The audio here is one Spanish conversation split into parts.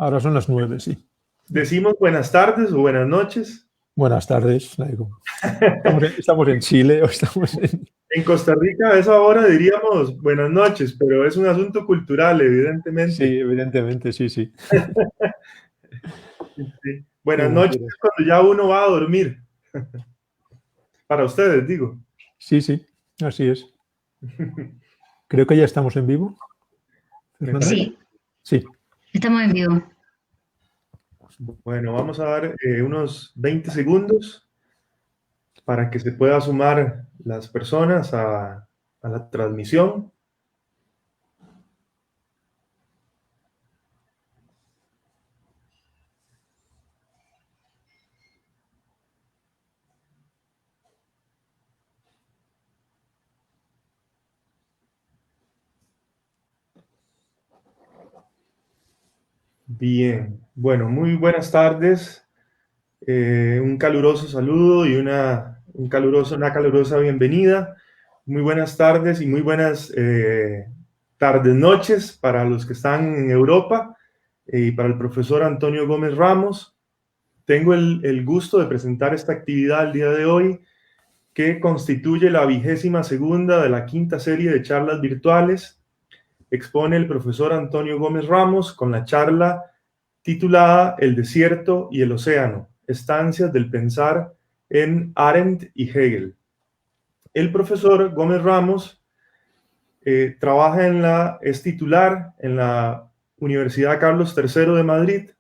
Ahora son las 9, sí. ¿Decimos buenas tardes o buenas noches? Buenas tardes, Naigo. Estamos en Chile o estamos en... En Costa Rica a esa hora diríamos buenas noches, pero es un asunto cultural, Sí, evidentemente. evidentemente, sí, sí. Sí. Buenas Como noches quieras. es cuando ya uno va a dormir. Para ustedes, digo. Sí, sí, así es. Creo que ya estamos en vivo, Me Fernanda. parece. Sí, Sí. estamos en vivo. Bueno, vamos a dar unos 20 segundos para que se pueda sumar las personas a la transmisión. Bien, bueno, muy buenas tardes. Un caluroso saludo y una calurosa bienvenida. Muy buenas tardes y muy buenas tardes, noches para los que están en Europa y para el profesor Antonio Gómez Ramos. Tengo el gusto de presentar esta actividad el día de hoy, que constituye la 22ª de la quinta serie de charlas virtuales. Expone el profesor Antonio Gómez Ramos con la charla titulada El desierto y el océano, estancias del pensar en Arendt y Hegel. El profesor Gómez Ramos es titular en la Universidad Carlos III de Madrid,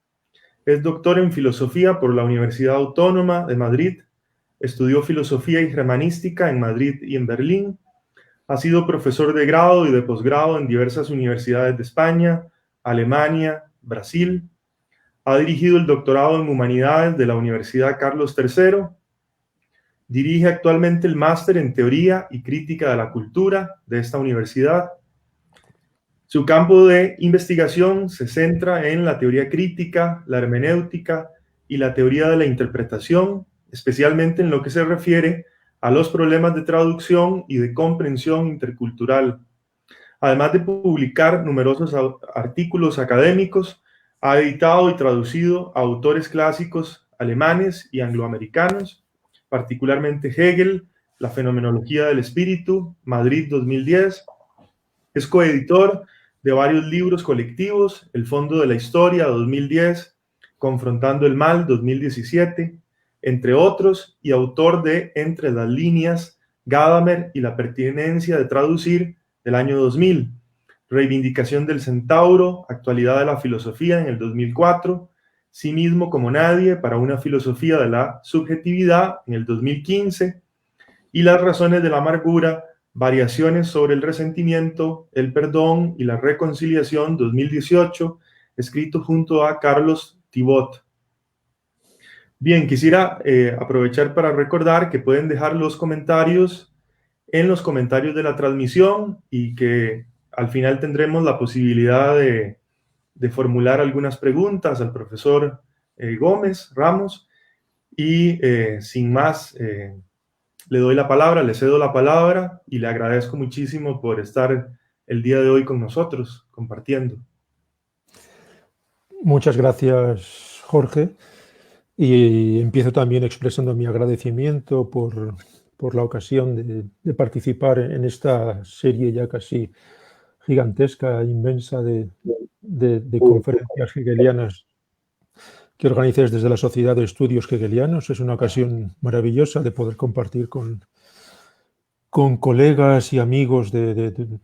es doctor en filosofía por la Universidad Autónoma de Madrid, estudió filosofía y germanística en Madrid y en Berlín, ha sido profesor de grado y de posgrado en diversas universidades de España, Alemania, Brasil. Ha dirigido el doctorado en Humanidades de la Universidad Carlos III. Dirige actualmente el máster en Teoría y Crítica de la Cultura de esta universidad. Su campo de investigación se centra en la teoría crítica, la hermenéutica y la teoría de la interpretación, especialmente en lo que se refiere a los problemas de traducción y de comprensión intercultural. Además de publicar numerosos artículos académicos, ha editado y traducido a autores clásicos alemanes y angloamericanos, particularmente Hegel, La fenomenología del espíritu, Madrid 2010. Es coeditor de varios libros colectivos, El fondo de la historia 2010, Confrontando el mal 2017, entre otros, y autor de Entre las líneas, Gadamer y la pertinencia de traducir del año 2000, Reivindicación del centauro, Actualidad de la filosofía en el 2004, Sí mismo como nadie para una filosofía de la subjetividad en el 2015, y Las razones de la amargura, Variaciones sobre el resentimiento, el perdón y la reconciliación 2018, escrito junto a Carlos Thibot. Bien, quisiera aprovechar para recordar que pueden dejar los comentarios en los comentarios de la transmisión y que al final tendremos la posibilidad de formular algunas preguntas al profesor Gómez Ramos. Y sin más, le doy la palabra, le cedo la palabra y le agradezco muchísimo por estar el día de hoy con nosotros, compartiendo. Muchas gracias, Jorge. Y empiezo también expresando mi agradecimiento por la ocasión de participar en esta serie ya casi gigantesca, inmensa de conferencias hegelianas que organizáis desde la Sociedad de Estudios Hegelianos. Es una ocasión maravillosa de poder compartir con colegas y amigos de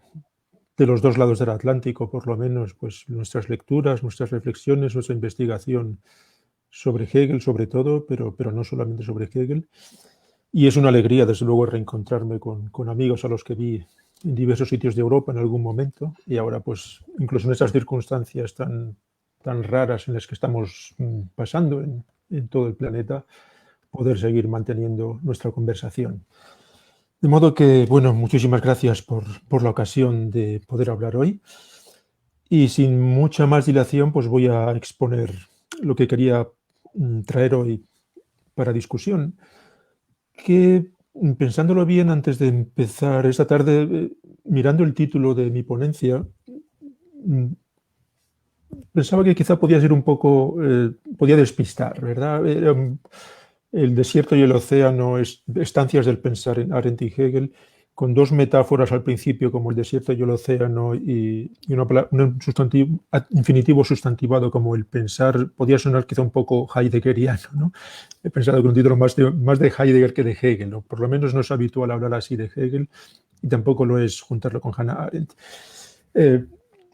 los dos lados del Atlántico, por lo menos, pues nuestras lecturas, nuestras reflexiones, nuestra investigación sobre Hegel, sobre todo, pero no solamente sobre Hegel. Y es una alegría, desde luego, reencontrarme con amigos a los que vi en diversos sitios de Europa en algún momento, y ahora, pues, incluso en estas circunstancias tan raras en las que estamos pasando en todo el planeta, poder seguir manteniendo nuestra conversación. De modo que, bueno, muchísimas gracias por la ocasión de poder hablar hoy. Y sin mucha más dilación, pues voy a exponer lo que quería traer hoy para discusión, que pensándolo bien antes de empezar esta tarde, mirando el título de mi ponencia, pensaba que quizá podía ser un poco, podía despistar, ¿verdad? El desierto y el océano, estancias del pensar en Arendt y Hegel, con dos metáforas al principio, como el desierto y el océano, y un sustantivo, infinitivo sustantivado como el pensar, podía sonar quizá un poco heideggeriano, ¿no? He pensado que un título más de Heidegger que de Hegel, ¿no? Por lo menos no es habitual hablar así de Hegel, y tampoco lo es juntarlo con Hannah Arendt.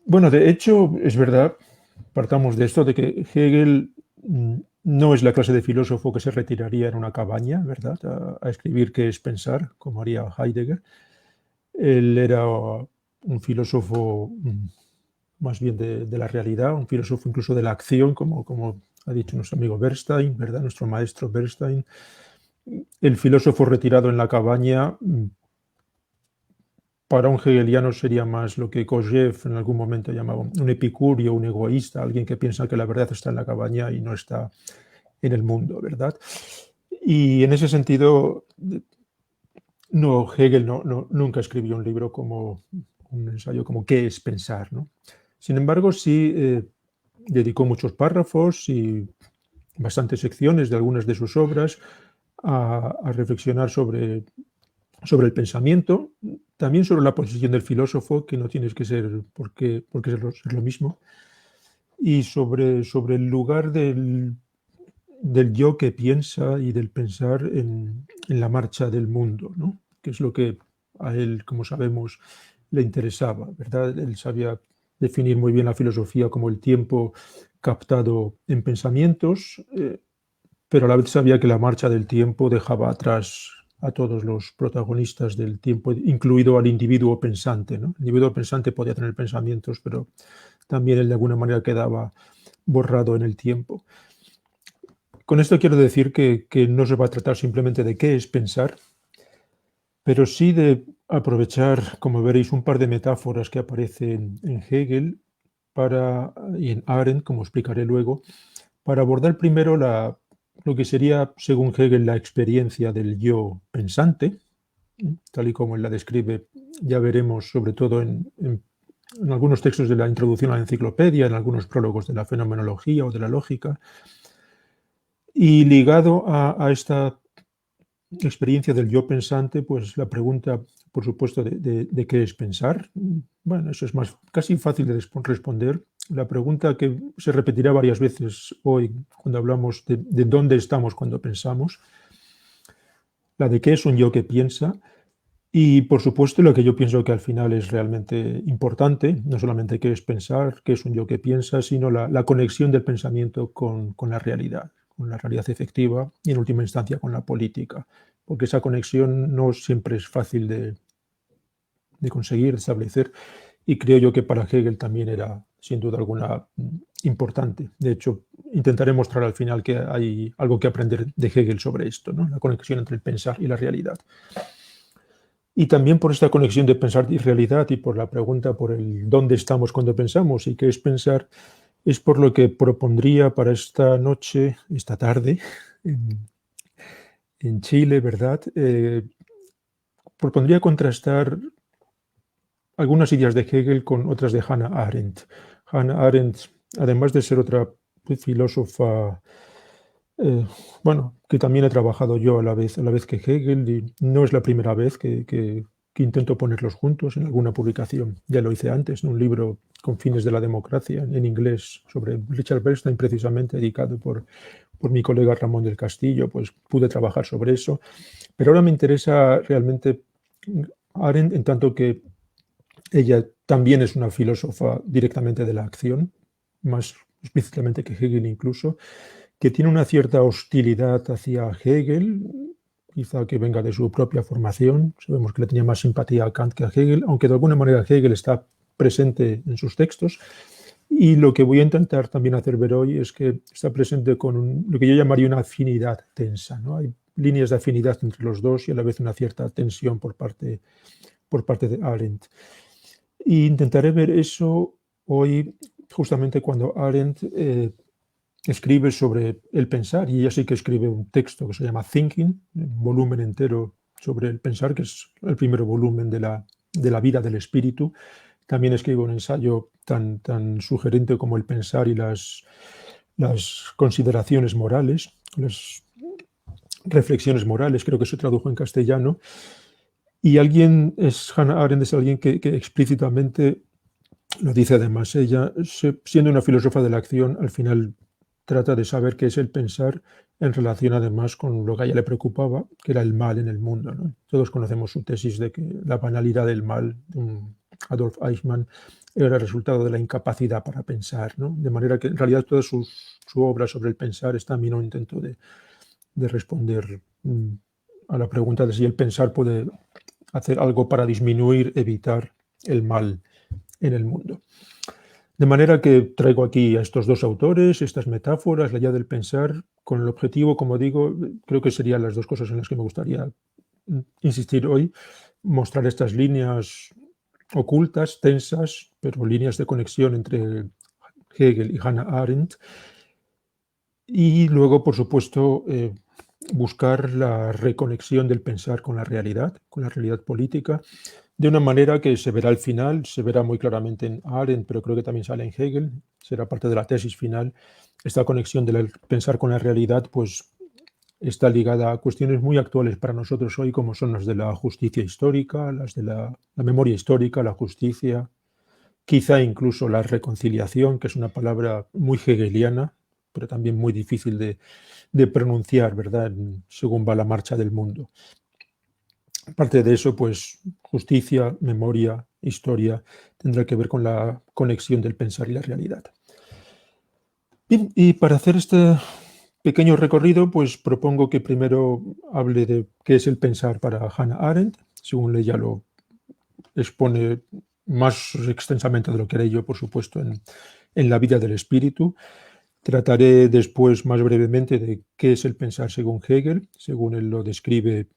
Bueno, de hecho, es verdad, partamos de esto, de que Hegel no es la clase de filósofo que se retiraría en una cabaña, ¿verdad?, a escribir qué es pensar, como haría Heidegger. Él era un filósofo más bien de la realidad, un filósofo incluso de la acción, como ha dicho nuestro amigo Bernstein, ¿verdad?, nuestro maestro Bernstein. El filósofo retirado en la cabaña, para un hegeliano sería más lo que Kojève en algún momento llamaba un epicurio, un egoísta, alguien que piensa que la verdad está en la cabaña y no está en el mundo, ¿verdad? Y en ese sentido, no, Hegel nunca escribió un libro como un ensayo como ¿qué es pensar?, ¿no? Sin embargo, sí dedicó muchos párrafos y bastantes secciones de algunas de sus obras a reflexionar sobre el pensamiento, también sobre la posición del filósofo, que no tienes que ser porque ser lo mismo, y sobre el lugar del yo que piensa y del pensar en la marcha del mundo, ¿no? Que es lo que a él, como sabemos, le interesaba, ¿verdad? Él sabía definir muy bien la filosofía como el tiempo captado en pensamientos, pero a la vez sabía que la marcha del tiempo dejaba atrás a todos los protagonistas del tiempo, incluido al individuo pensante, ¿no? El individuo pensante podía tener pensamientos, pero también él de alguna manera quedaba borrado en el tiempo. Con esto quiero decir que no se va a tratar simplemente de qué es pensar, pero sí de aprovechar, como veréis, un par de metáforas que aparecen en Hegel y en Arendt, como explicaré luego, para abordar primero lo que sería, según Hegel, la experiencia del yo pensante, tal y como él la describe, ya veremos, sobre todo en algunos textos de la introducción a la enciclopedia, en algunos prólogos de la fenomenología o de la lógica, y ligado a esta experiencia del yo pensante, pues la pregunta, por supuesto, de qué es pensar. Bueno, eso es más casi fácil de responder. La pregunta que se repetirá varias veces hoy cuando hablamos de dónde estamos cuando pensamos, la de qué es un yo que piensa y, por supuesto, lo que yo pienso que al final es realmente importante, no solamente qué es pensar, qué es un yo que piensa, sino la conexión del pensamiento con la realidad efectiva y, en última instancia, con la política, porque esa conexión no siempre es fácil de conseguir, de establecer, y creo yo que para Hegel también era, sin duda alguna, importante. De hecho, intentaré mostrar al final que hay algo que aprender de Hegel sobre esto, ¿no?, la conexión entre el pensar y la realidad. Y también por esta conexión de pensar y realidad y por la pregunta por el dónde estamos cuando pensamos y qué es pensar, es por lo que propondría para esta noche, esta tarde, en, en Chile, ¿verdad? Propondría contrastar algunas ideas de Hegel con otras de Hannah Arendt. Hannah Arendt, además de ser otra filósofa, bueno, que también he trabajado yo a la vez que Hegel, y no es la primera vez que intento ponerlos juntos en alguna publicación. Ya lo hice antes, en un libro con fines de la democracia, en inglés, sobre Richard Bernstein, precisamente, dedicado por mi colega Ramón del Castillo, pues pude trabajar sobre eso. Pero ahora me interesa realmente Arendt, en tanto que ella también es una filósofa directamente de la acción, más explícitamente que Hegel incluso, que tiene una cierta hostilidad hacia Hegel, quizá que venga de su propia formación. Sabemos que le tenía más simpatía a Kant que a Hegel, aunque de alguna manera Hegel está presente en sus textos. Y lo que voy a intentar también hacer ver hoy es que está presente con lo que yo llamaría una afinidad tensa, ¿no? Hay líneas de afinidad entre los dos y a la vez una cierta tensión por parte de Arendt. Y intentaré ver eso hoy, justamente cuando Arendt escribe sobre el pensar, y ella sí que escribe un texto que se llama Thinking, un volumen entero sobre el pensar, que es el primer volumen de la vida del espíritu, también escribe un ensayo tan sugerente como el pensar y las consideraciones morales, las reflexiones morales, creo que se tradujo en castellano. Y Hannah Arendt es alguien que explícitamente lo dice además. Ella, siendo una filósofa de la acción, al final trata de saber qué es el pensar en relación además con lo que a ella le preocupaba, que era el mal en el mundo, ¿no? Todos conocemos su tesis de que la banalidad del mal, Adolf Eichmann, era el resultado de la incapacidad para pensar, ¿no? De manera que en realidad toda su obra sobre el pensar es también un intento de responder a la pregunta de si el pensar puede hacer algo para disminuir, evitar el mal en el mundo. De manera que traigo aquí a estos dos autores, estas metáforas, la idea del pensar, con el objetivo, como digo, creo que serían las dos cosas en las que me gustaría insistir hoy, mostrar estas líneas ocultas, tensas, pero líneas de conexión entre Hegel y Hannah Arendt, y luego, por supuesto, buscar la reconexión del pensar con la realidad política, de una manera que se verá al final, se verá muy claramente en Arendt, pero creo que también sale en Hegel, será parte de la tesis final. Esta conexión del pensar con la realidad pues está ligada a cuestiones muy actuales para nosotros hoy, como son las de la justicia histórica, las de la memoria histórica, la justicia, quizá incluso la reconciliación, que es una palabra muy hegeliana, pero también muy difícil de pronunciar, ¿verdad?, según va la marcha del mundo. Aparte de eso, pues justicia, memoria, historia, tendrá que ver con la conexión del pensar y la realidad. Bien, y para hacer este pequeño recorrido, pues propongo que primero hable de qué es el pensar para Hannah Arendt, según ella lo expone más extensamente de lo que haré yo, por supuesto, en La vida del espíritu. Trataré después más brevemente de qué es el pensar según Hegel, según él lo describe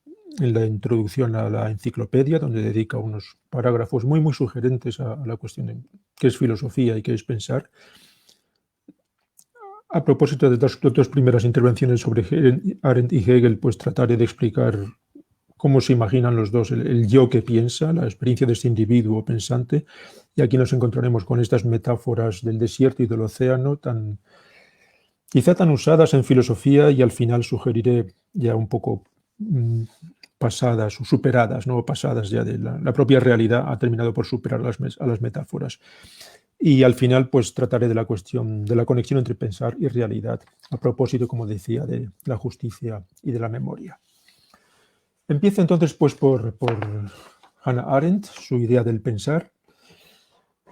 en la introducción a la enciclopedia, donde dedica unos parágrafos muy, muy sugerentes a la cuestión de qué es filosofía y qué es pensar. A propósito de las dos primeras intervenciones sobre Arendt y Hegel, pues trataré de explicar cómo se imaginan los dos el yo que piensa, la experiencia de este individuo pensante, y aquí nos encontraremos con estas metáforas del desierto y del océano quizá tan usadas en filosofía, y al final sugeriré ya un poco pasadas o superadas, no pasadas ya de la propia realidad, ha terminado por superar a las metáforas. Y al final pues trataré de la cuestión de la conexión entre pensar y realidad, a propósito, como decía, de la justicia y de la memoria. Empiezo entonces pues por Hannah Arendt, su idea del pensar,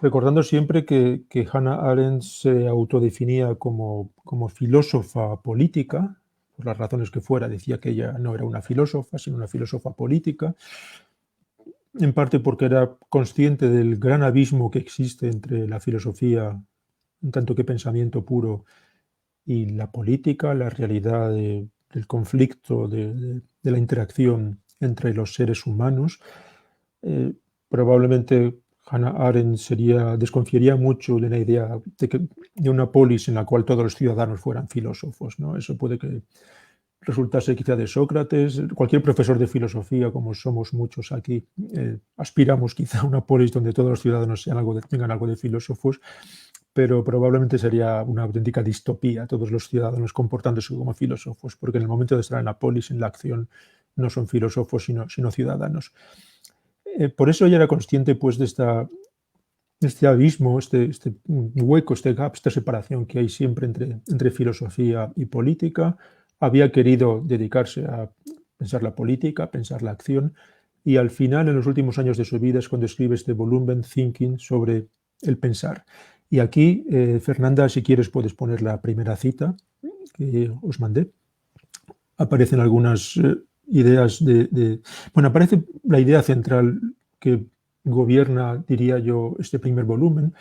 recordando siempre que Hannah Arendt se autodefinía como filósofa política, por las razones que fuera. Decía que ella no era una filósofa, sino una filósofa política, en parte porque era consciente del gran abismo que existe entre la filosofía, en tanto que pensamiento puro, y la política, la realidad del conflicto, de la interacción entre los seres humanos. Probablemente Hannah Arendt desconfiaría mucho de la idea de una polis en la cual todos los ciudadanos fueran filósofos, ¿no? Eso puede que resultase quizá de Sócrates. Cualquier profesor de filosofía, como somos muchos aquí, aspiramos quizá a una polis donde todos los ciudadanos tengan algo de filósofos, pero probablemente sería una auténtica distopía, todos los ciudadanos comportándose como filósofos, porque en el momento de estar en la polis, en la acción, no son filósofos, sino ciudadanos. Por eso ella era consciente pues, de este abismo, este hueco, este gap, esta separación que hay siempre entre filosofía y política. Había querido dedicarse a pensar la política, a pensar la acción, y al final, en los últimos años de su vida, es cuando escribe este volumen, Thinking, sobre el pensar. Y aquí, Fernanda, si quieres, puedes poner la primera cita que os mandé. Aparecen algunas ideas Bueno, aparece la idea central que gobierna, diría yo, este primer volumen,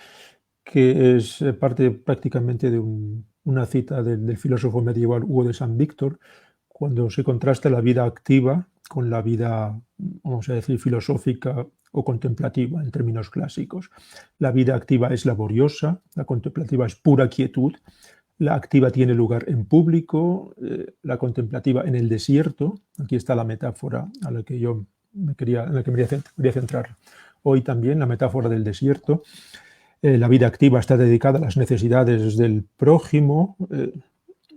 que es parte prácticamente de una cita del filósofo medieval Hugo de San Víctor, cuando se contrasta la vida activa con la vida, vamos a decir, filosófica o contemplativa en términos clásicos. La vida activa es laboriosa, la contemplativa es pura quietud, la activa tiene lugar en público, la contemplativa en el desierto. Aquí está la metáfora a la que yo me quería centrar hoy también, la metáfora del desierto. La vida activa está dedicada a las necesidades del prójimo,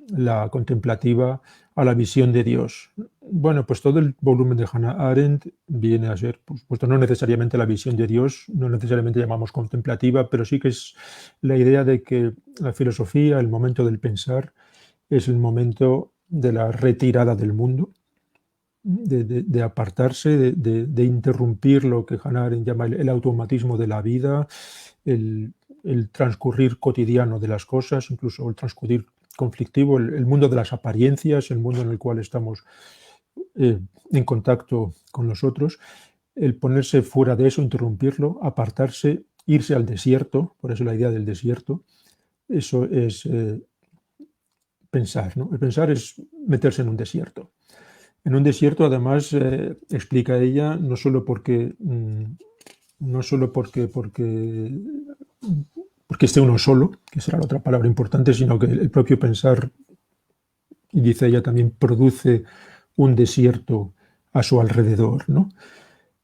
la contemplativa a la visión de Dios. Bueno, pues todo el volumen de Hannah Arendt viene a ser, pues no necesariamente la visión de Dios, no necesariamente llamamos contemplativa, pero sí que es la idea de que la filosofía, el momento del pensar, es el momento de la retirada del mundo, de apartarse, de interrumpir lo que Hannah Arendt llama el automatismo de la vida, el transcurrir cotidiano de las cosas, incluso el transcurrir conflictivo, el mundo de las apariencias, el mundo en el cual estamos en contacto con los otros, el ponerse fuera de eso, interrumpirlo, apartarse, irse al desierto, por eso la idea del desierto, eso es pensar, ¿no? El pensar es meterse en un desierto. En un desierto, además, explica ella, no solo porque esté uno solo, que será la otra palabra importante, sino que el propio pensar, y dice ella también, produce un desierto a su alrededor, ¿no?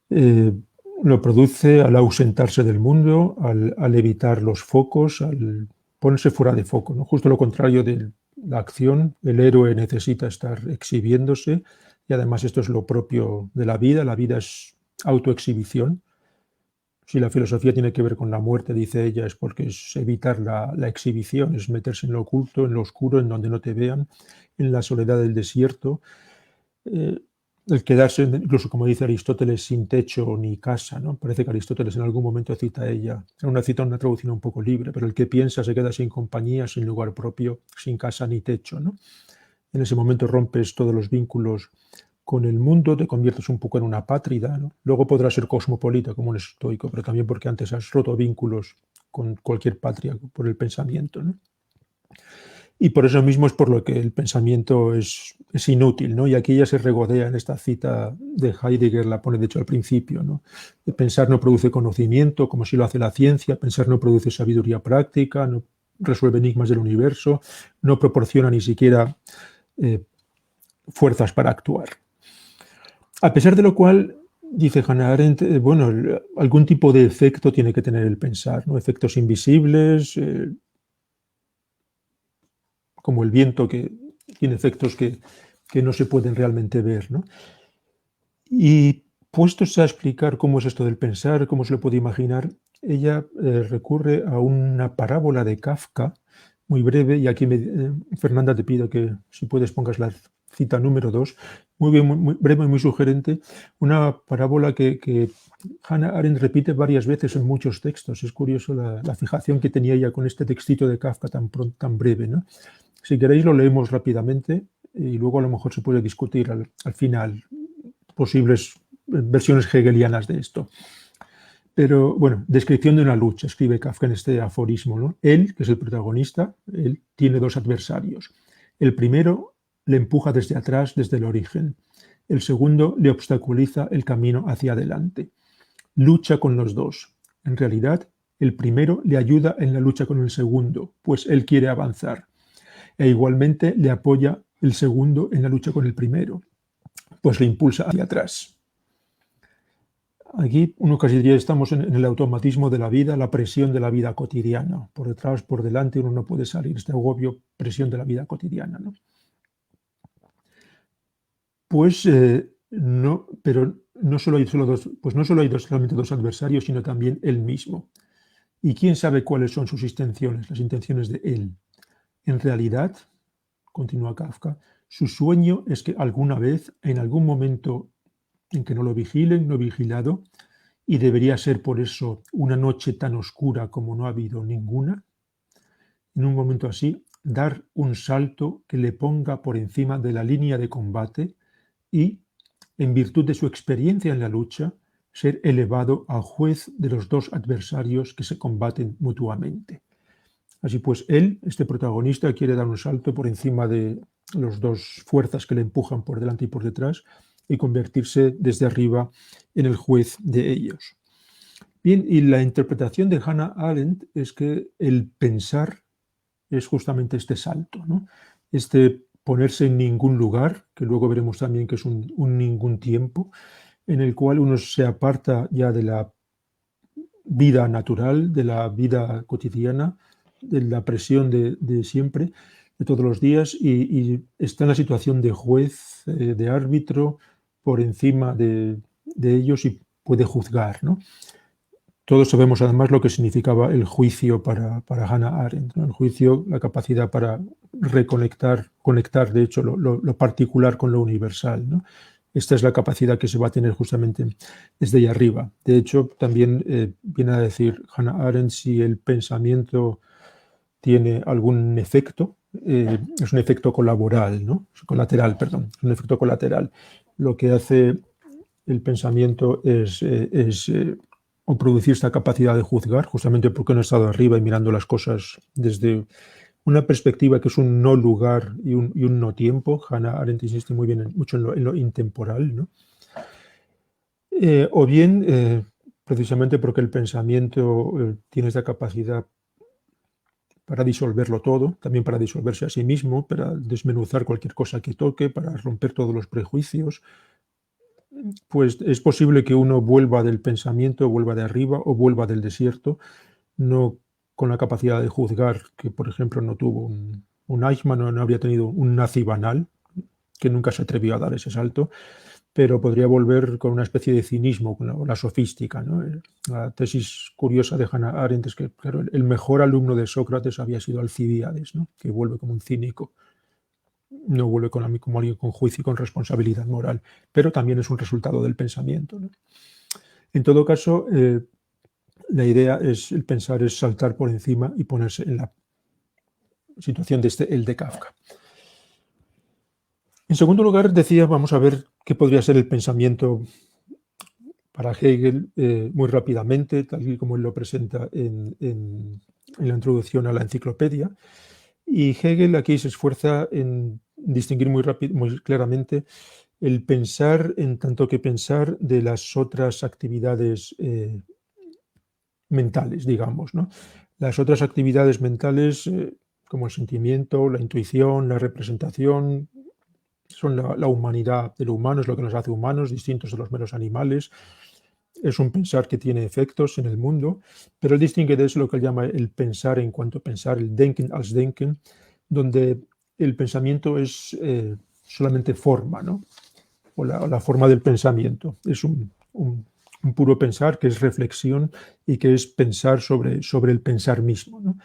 Lo produce al ausentarse del mundo, al evitar los focos, al ponerse fuera de foco, ¿no? Justo lo contrario de la acción, el héroe necesita estar exhibiéndose, y además esto es lo propio de la vida es autoexhibición. Si la filosofía tiene que ver con la muerte, dice ella, es porque es evitar la exhibición, es meterse en lo oculto, en lo oscuro, en donde no te vean, en la soledad del desierto, el quedarse, incluso como dice Aristóteles, sin techo ni casa, ¿no? Parece que Aristóteles en algún momento cita a ella, en una traducción un poco libre, pero el que piensa se queda sin compañía, sin lugar propio, sin casa ni techo, ¿no? En ese momento rompes todos los vínculos con el mundo, te conviertes un poco en una apátrida, ¿no? Luego podrás ser cosmopolita como un estoico, pero también porque antes has roto vínculos con cualquier patria por el pensamiento, ¿no? Y por eso mismo es por lo que el pensamiento es inútil, ¿no? Y aquí ya se regodea en esta cita de Heidegger, la pone de hecho al principio, ¿no? De pensar no produce conocimiento, como si lo hace la ciencia, pensar no produce sabiduría práctica, no resuelve enigmas del universo, no proporciona ni siquiera fuerzas para actuar. A pesar de lo cual, dice Hannah Arendt, bueno, algún tipo de efecto tiene que tener el pensar, ¿no? Efectos invisibles, como el viento, que tiene efectos que no se pueden realmente ver, ¿no? Y puestos a explicar cómo es esto del pensar, cómo se lo puede imaginar, ella recurre a una parábola de Kafka, muy breve, y aquí Fernanda te pido que si puedes pongas la cita número 2, muy bien, muy breve y muy sugerente, una parábola que Hannah Arendt repite varias veces en muchos textos. Es curioso la fijación que tenía ella con este textito de Kafka tan breve, ¿no? Si queréis lo leemos rápidamente y luego a lo mejor se puede discutir al final posibles versiones hegelianas de esto. Pero bueno, descripción de una lucha, escribe Kafka en este aforismo, ¿no? Él, que es el protagonista, él tiene dos adversarios. El primero le empuja desde atrás, desde el origen. El segundo le obstaculiza el camino hacia adelante. Lucha con los dos. En realidad, el primero le ayuda en la lucha con el segundo, pues él quiere avanzar. E igualmente le apoya el segundo en la lucha con el primero, pues le impulsa hacia atrás. Aquí uno casi diría estamos en el automatismo de la vida, la presión de la vida cotidiana. Por detrás, por delante, uno no puede salir. Este agobio, presión de la vida cotidiana, ¿no? Pues no, pero no solo hay solamente dos adversarios, sino también él mismo. ¿Y quién sabe cuáles son sus intenciones, las intenciones de él? En realidad, continúa Kafka, su sueño es que alguna vez, en algún momento en que no lo vigilen, no vigilado, y debería ser por eso una noche tan oscura como no ha habido ninguna, en un momento así, dar un salto que le ponga por encima de la línea de combate y, en virtud de su experiencia en la lucha, ser elevado a juez de los dos adversarios que se combaten mutuamente. Así pues, él, este protagonista, quiere dar un salto por encima de las dos fuerzas que le empujan por delante y por detrás y convertirse desde arriba en el juez de ellos. Bien, y la interpretación de Hannah Arendt es que el pensar es justamente este salto, ¿no? Este ponerse en ningún lugar, que luego veremos también que es un ningún tiempo, en el cual uno se aparta ya de la vida natural, de la vida cotidiana, de la presión de siempre, de todos los días, y está en la situación de juez, de árbitro, por encima de ellos y puede juzgar, ¿no? Todos sabemos además lo que significaba el juicio para Hannah Arendt, ¿no? El juicio, la capacidad para conectar de hecho lo particular con lo universal, ¿no? Esta es la capacidad que se va a tener justamente desde ahí arriba. De hecho, también viene a decir Hannah Arendt, si el pensamiento tiene algún efecto, es un efecto colateral, ¿no? Un efecto colateral. Lo que hace el pensamiento es o producir esta capacidad de juzgar, justamente porque no he estado arriba y mirando las cosas desde una perspectiva que es un no lugar y un no tiempo. Hannah Arendt insiste muy bien mucho en lo intemporal, ¿no? O bien, precisamente porque el pensamiento tiene esta capacidad para disolverlo todo, también para disolverse a sí mismo, para desmenuzar cualquier cosa que toque, para romper todos los prejuicios, pues es posible que uno vuelva del pensamiento, vuelva de arriba o vuelva del desierto, no con la capacidad de juzgar, que por ejemplo no tuvo un Eichmann, no habría tenido un nazi banal, que nunca se atrevió a dar ese salto, pero podría volver con una especie de cinismo, con la sofística, ¿no? La tesis curiosa de Hannah Arendt es que, claro, el mejor alumno de Sócrates había sido Alcibíades, ¿no? Que vuelve como un cínico, no vuelve como alguien con juicio y con responsabilidad moral, pero también es un resultado del pensamiento, ¿no? En todo caso, la idea es, el pensar es saltar por encima y ponerse en la situación el de Kafka. En segundo lugar, decía, vamos a ver qué podría ser el pensamiento para Hegel muy rápidamente, tal y como él lo presenta en la introducción a la enciclopedia. Y Hegel aquí se esfuerza en distinguir muy claramente el pensar en tanto que pensar de las otras actividades mentales, digamos, ¿no? Las otras actividades mentales, como el sentimiento, la intuición, la representación, son la humanidad de lo humano, es lo que nos hace humanos, distintos de los meros animales. Es un pensar que tiene efectos en el mundo, pero él distingue de eso lo que él llama el pensar en cuanto a pensar, el Denken als Denken, donde el pensamiento es solamente forma, ¿no? O la forma del pensamiento. Es un puro pensar que es reflexión y que es pensar sobre el pensar mismo, ¿no?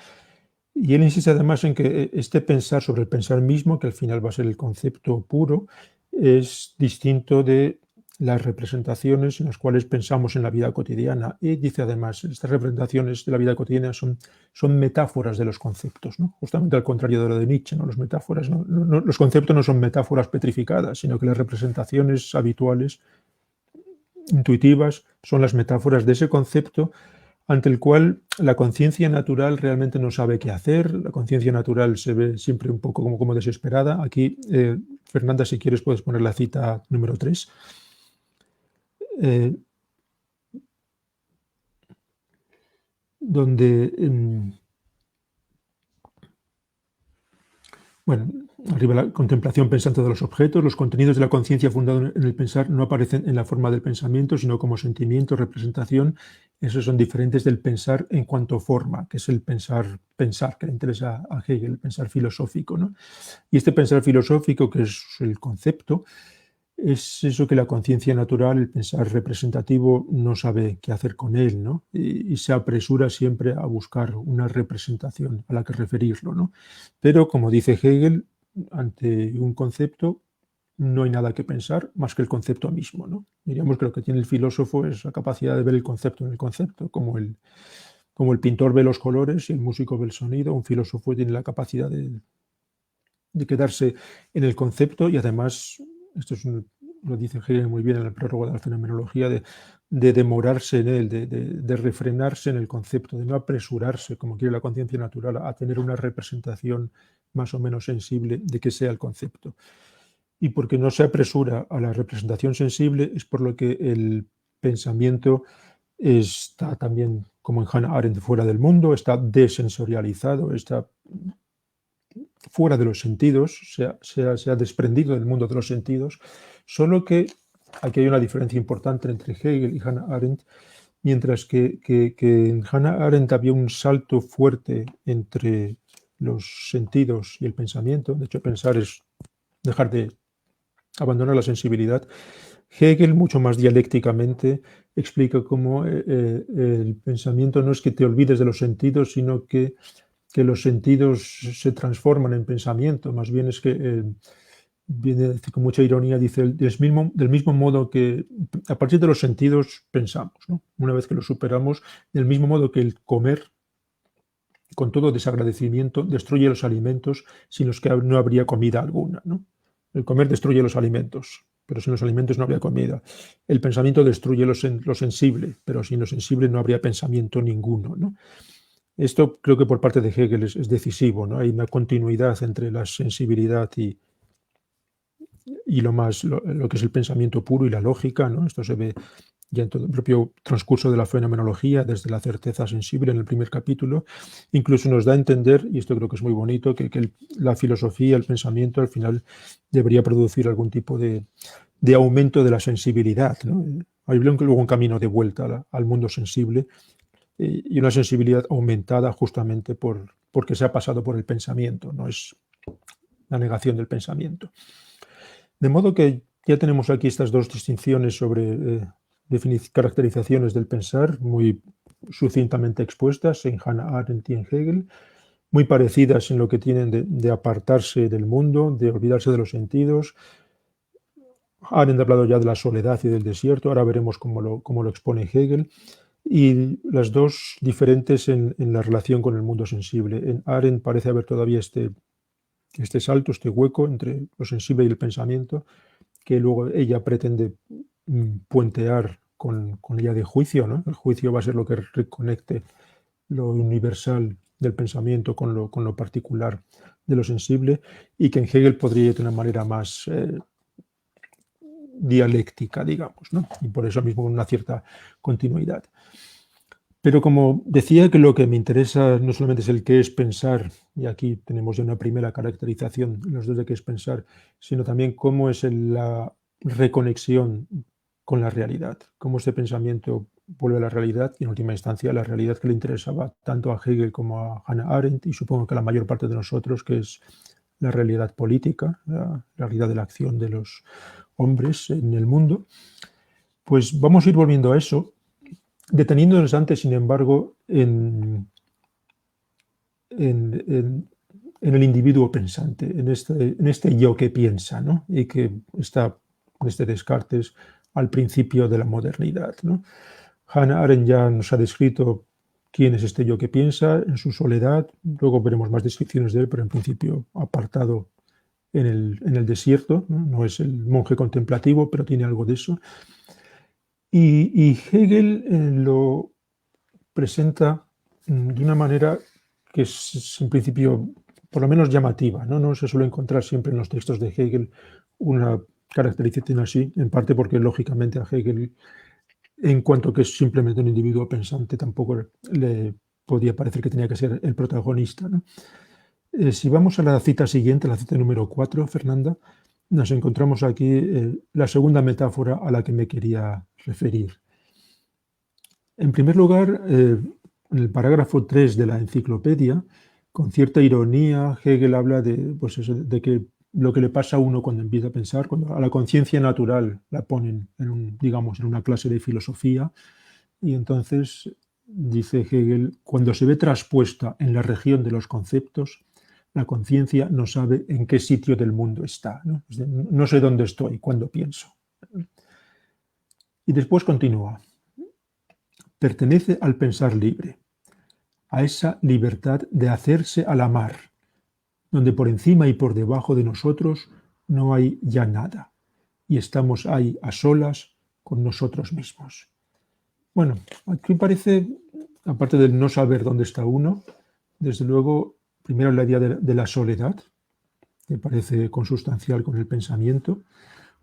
Y él insiste además en que este pensar sobre el pensar mismo, que al final va a ser el concepto puro, es distinto de las representaciones en las cuales pensamos en la vida cotidiana. Y dice además, estas representaciones de la vida cotidiana son metáforas de los conceptos, ¿no? Justamente al contrario de lo de Nietzsche, ¿no? Los conceptos no son metáforas petrificadas, sino que las representaciones habituales, intuitivas, son las metáforas de ese concepto ante el cual la conciencia natural realmente no sabe qué hacer. La conciencia natural se ve siempre un poco como desesperada. Aquí, Fernanda, si quieres puedes poner la cita número 3. Donde, bueno, arriba la contemplación pensante de los objetos, los contenidos de la conciencia fundados en el pensar no aparecen en la forma del pensamiento, sino como sentimiento, representación. Esos son diferentes del pensar en cuanto forma, que es el pensar que le interesa a Hegel, el pensar filosófico, ¿no? Y este pensar filosófico, que es el concepto, es eso que la conciencia natural, el pensar representativo, no sabe qué hacer con él, ¿no? Y se apresura siempre a buscar una representación a la que referirlo, ¿no? Pero, como dice Hegel, ante un concepto no hay nada que pensar más que el concepto mismo, ¿no? Diríamos que lo que tiene el filósofo es la capacidad de ver el concepto en el concepto, como el pintor ve los colores y el músico ve el sonido. Un filósofo tiene la capacidad de quedarse en el concepto y además, lo dice Hegel muy bien en el prólogo de la fenomenología, de demorarse en él, de refrenarse en el concepto, de no apresurarse, como quiere la conciencia natural, a tener una representación más o menos sensible de que sea el concepto. Y porque no se apresura a la representación sensible es por lo que el pensamiento está también, como en Hannah Arendt, fuera del mundo, está desensorializado, está fuera de los sentidos, se ha desprendido del mundo de los sentidos, solo que aquí hay una diferencia importante entre Hegel y Hannah Arendt, mientras que en Hannah Arendt había un salto fuerte entre los sentidos y el pensamiento. De hecho, pensar es dejar de abandonar la sensibilidad. Hegel, mucho más dialécticamente, explica cómo el pensamiento no es que te olvides de los sentidos, sino que los sentidos se transforman en pensamiento. Más bien es que, viene a decir con mucha ironía, dice, del mismo modo que a partir de los sentidos pensamos, ¿no? Una vez que lo superamos, del mismo modo que el comer, con todo desagradecimiento, destruye los alimentos sin los que no habría comida alguna, ¿no? El comer destruye los alimentos, pero sin los alimentos no habría comida. El pensamiento destruye lo sensible, pero sin lo sensible no habría pensamiento ninguno, ¿no? Esto creo que por parte de Hegel es decisivo, ¿no? Hay una continuidad entre la sensibilidad y lo que es el pensamiento puro y la lógica, ¿no? Esto se ve ya en todo el propio transcurso de la fenomenología, desde la certeza sensible en el primer capítulo. Incluso nos da a entender, y esto creo que es muy bonito, que la filosofía, el pensamiento, al final debería producir algún tipo de aumento de la sensibilidad, ¿no? Hay luego un camino de vuelta al mundo sensible, y una sensibilidad aumentada justamente porque se ha pasado por el pensamiento, no es la negación del pensamiento. De modo que ya tenemos aquí estas dos distinciones sobre caracterizaciones del pensar, muy sucintamente expuestas en Hannah Arendt y en Hegel, muy parecidas en lo que tienen de apartarse del mundo, de olvidarse de los sentidos. Arendt ha hablado ya de la soledad y del desierto, ahora veremos cómo lo expone Hegel, y las dos diferentes en la relación con el mundo sensible. En Arendt parece haber todavía este salto, este hueco entre lo sensible y el pensamiento, que luego ella pretende puentear con la idea de juicio, ¿no? El juicio va a ser lo que reconecte lo universal del pensamiento con lo particular de lo sensible, y que en Hegel podría ir de una manera más dialéctica, digamos, ¿no? Y por eso mismo una cierta continuidad. Pero como decía, que lo que me interesa no solamente es el qué es pensar, y aquí tenemos ya una primera caracterización los dos de qué es pensar, sino también cómo es la reconexión con la realidad, cómo este pensamiento vuelve a la realidad y en última instancia a la realidad que le interesaba tanto a Hegel como a Hannah Arendt, y supongo que a la mayor parte de nosotros, que es la realidad política, la realidad de la acción de los hombres en el mundo. Pues vamos a ir volviendo a eso, deteniéndonos antes, sin embargo, en el individuo pensante, en este yo que piensa, ¿no? Y que está en este Descartes al principio de la modernidad, ¿no? Hannah Arendt ya nos ha descrito quién es este yo que piensa en su soledad, luego veremos más descripciones de él, pero en principio apartado en el desierto, ¿no? No es el monje contemplativo, pero tiene algo de eso. Y Hegel lo presenta de una manera que es en principio por lo menos llamativa, ¿no? No se suele encontrar siempre en los textos de Hegel una caracterización así, en parte porque lógicamente a Hegel, en cuanto que es simplemente un individuo pensante, tampoco le podía parecer que tenía que ser el protagonista, ¿no? Si vamos a la cita siguiente, la cita número 4, Fernanda, nos encontramos aquí la segunda metáfora a la que me quería referir. En primer lugar, en el parágrafo 3 de la enciclopedia, con cierta ironía, Hegel habla pues eso, de que lo que le pasa a uno cuando empieza a pensar, cuando a la conciencia natural la ponen digamos, en una clase de filosofía, y entonces, dice Hegel, cuando se ve traspuesta en la región de los conceptos, la conciencia no sabe en qué sitio del mundo está, ¿no? Es decir, no sé dónde estoy cuando pienso. Y después continúa. Pertenece al pensar libre, a esa libertad de hacerse a la mar, donde por encima y por debajo de nosotros no hay ya nada, y estamos ahí a solas con nosotros mismos. Bueno, aquí parece, aparte del no saber dónde está uno, desde luego, primero la idea de la soledad, que parece consustancial con el pensamiento,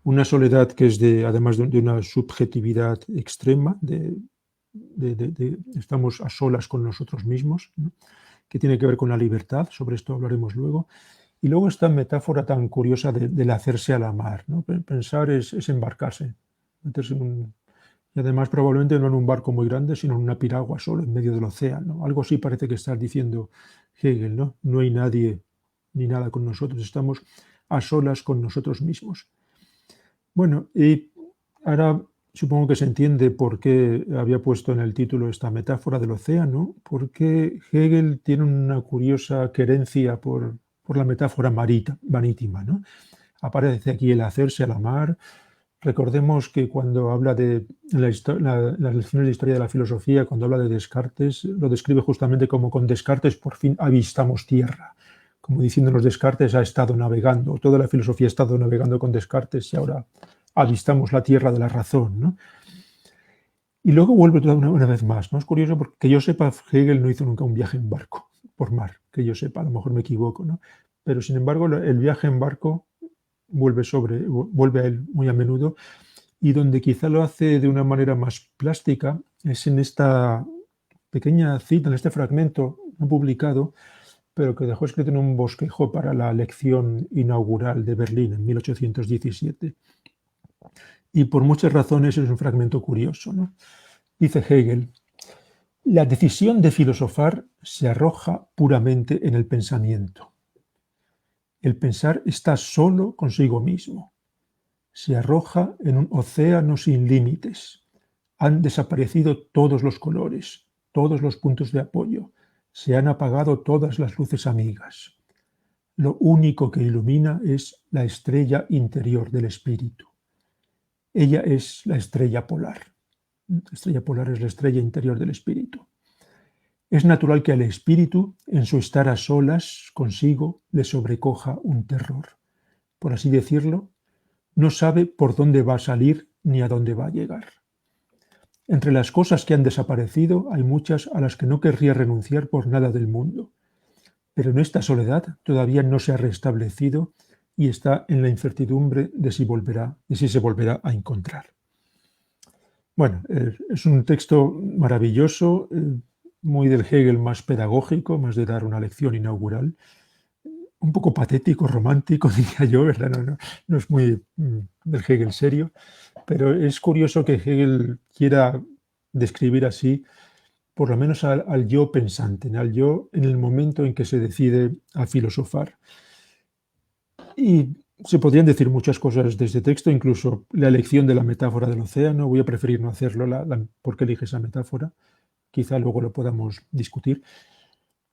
una soledad que es además de una subjetividad extrema, estamos a solas con nosotros mismos, ¿no? Que tiene que ver con la libertad, sobre esto hablaremos luego. Y luego esta metáfora tan curiosa del hacerse a la mar, ¿no? Pensar es embarcarse, meterse Y además probablemente no en un barco muy grande, sino en una piragua solo en medio del océano. Algo así parece que está diciendo Hegel, ¿no? No hay nadie ni nada con nosotros, estamos a solas con nosotros mismos. Bueno, y ahora supongo que se entiende por qué había puesto en el título esta metáfora del océano, porque Hegel tiene una curiosa querencia por la metáfora marítima, ¿no? Aparece aquí el hacerse a la mar. Recordemos que cuando habla de las lecciones de historia de la filosofía, cuando habla de Descartes, lo describe justamente como con Descartes por fin avistamos tierra. Como diciendo los Descartes ha estado navegando, toda la filosofía ha estado navegando con Descartes y ahora avistamos la tierra de la razón, ¿no? Y luego vuelve toda una vez más, ¿no? Es curioso porque que yo sepa, Hegel no hizo nunca un viaje en barco, por mar, que yo sepa, a lo mejor me equivoco, ¿no? Pero sin embargo el viaje en barco vuelve a él muy a menudo, y donde quizá lo hace de una manera más plástica es en esta pequeña cita, en este fragmento no publicado, pero que dejó escrito en un bosquejo para la lección inaugural de Berlín en 1817. Y por muchas razones es un fragmento curioso, ¿no? Dice Hegel: la decisión de filosofar se arroja puramente en el pensamiento. El pensar está solo consigo mismo. Se arroja en un océano sin límites. Han desaparecido todos los colores, todos los puntos de apoyo. Se han apagado todas las luces amigas. Lo único que ilumina es la estrella interior del espíritu. Ella es la estrella polar. La estrella polar es la estrella interior del espíritu. Es natural que al espíritu, en su estar a solas consigo, le sobrecoja un terror. Por así decirlo, no sabe por dónde va a salir ni a dónde va a llegar. Entre las cosas que han desaparecido hay muchas a las que no querría renunciar por nada del mundo. Pero en esta soledad todavía no se ha restablecido y está en la incertidumbre de si se volverá a encontrar. Bueno, es un texto maravilloso, muy del Hegel más pedagógico, más de dar una lección inaugural, un poco patético, romántico, diría yo, ¿verdad? No es muy del Hegel serio, pero es curioso que Hegel quiera describir así, por lo menos al yo pensante, al yo en el momento en que se decide a filosofar. Y se podrían decir muchas cosas de este texto, incluso la elección de la metáfora del océano. Voy a preferir no hacerlo, por qué elige esa metáfora. Quizá luego lo podamos discutir.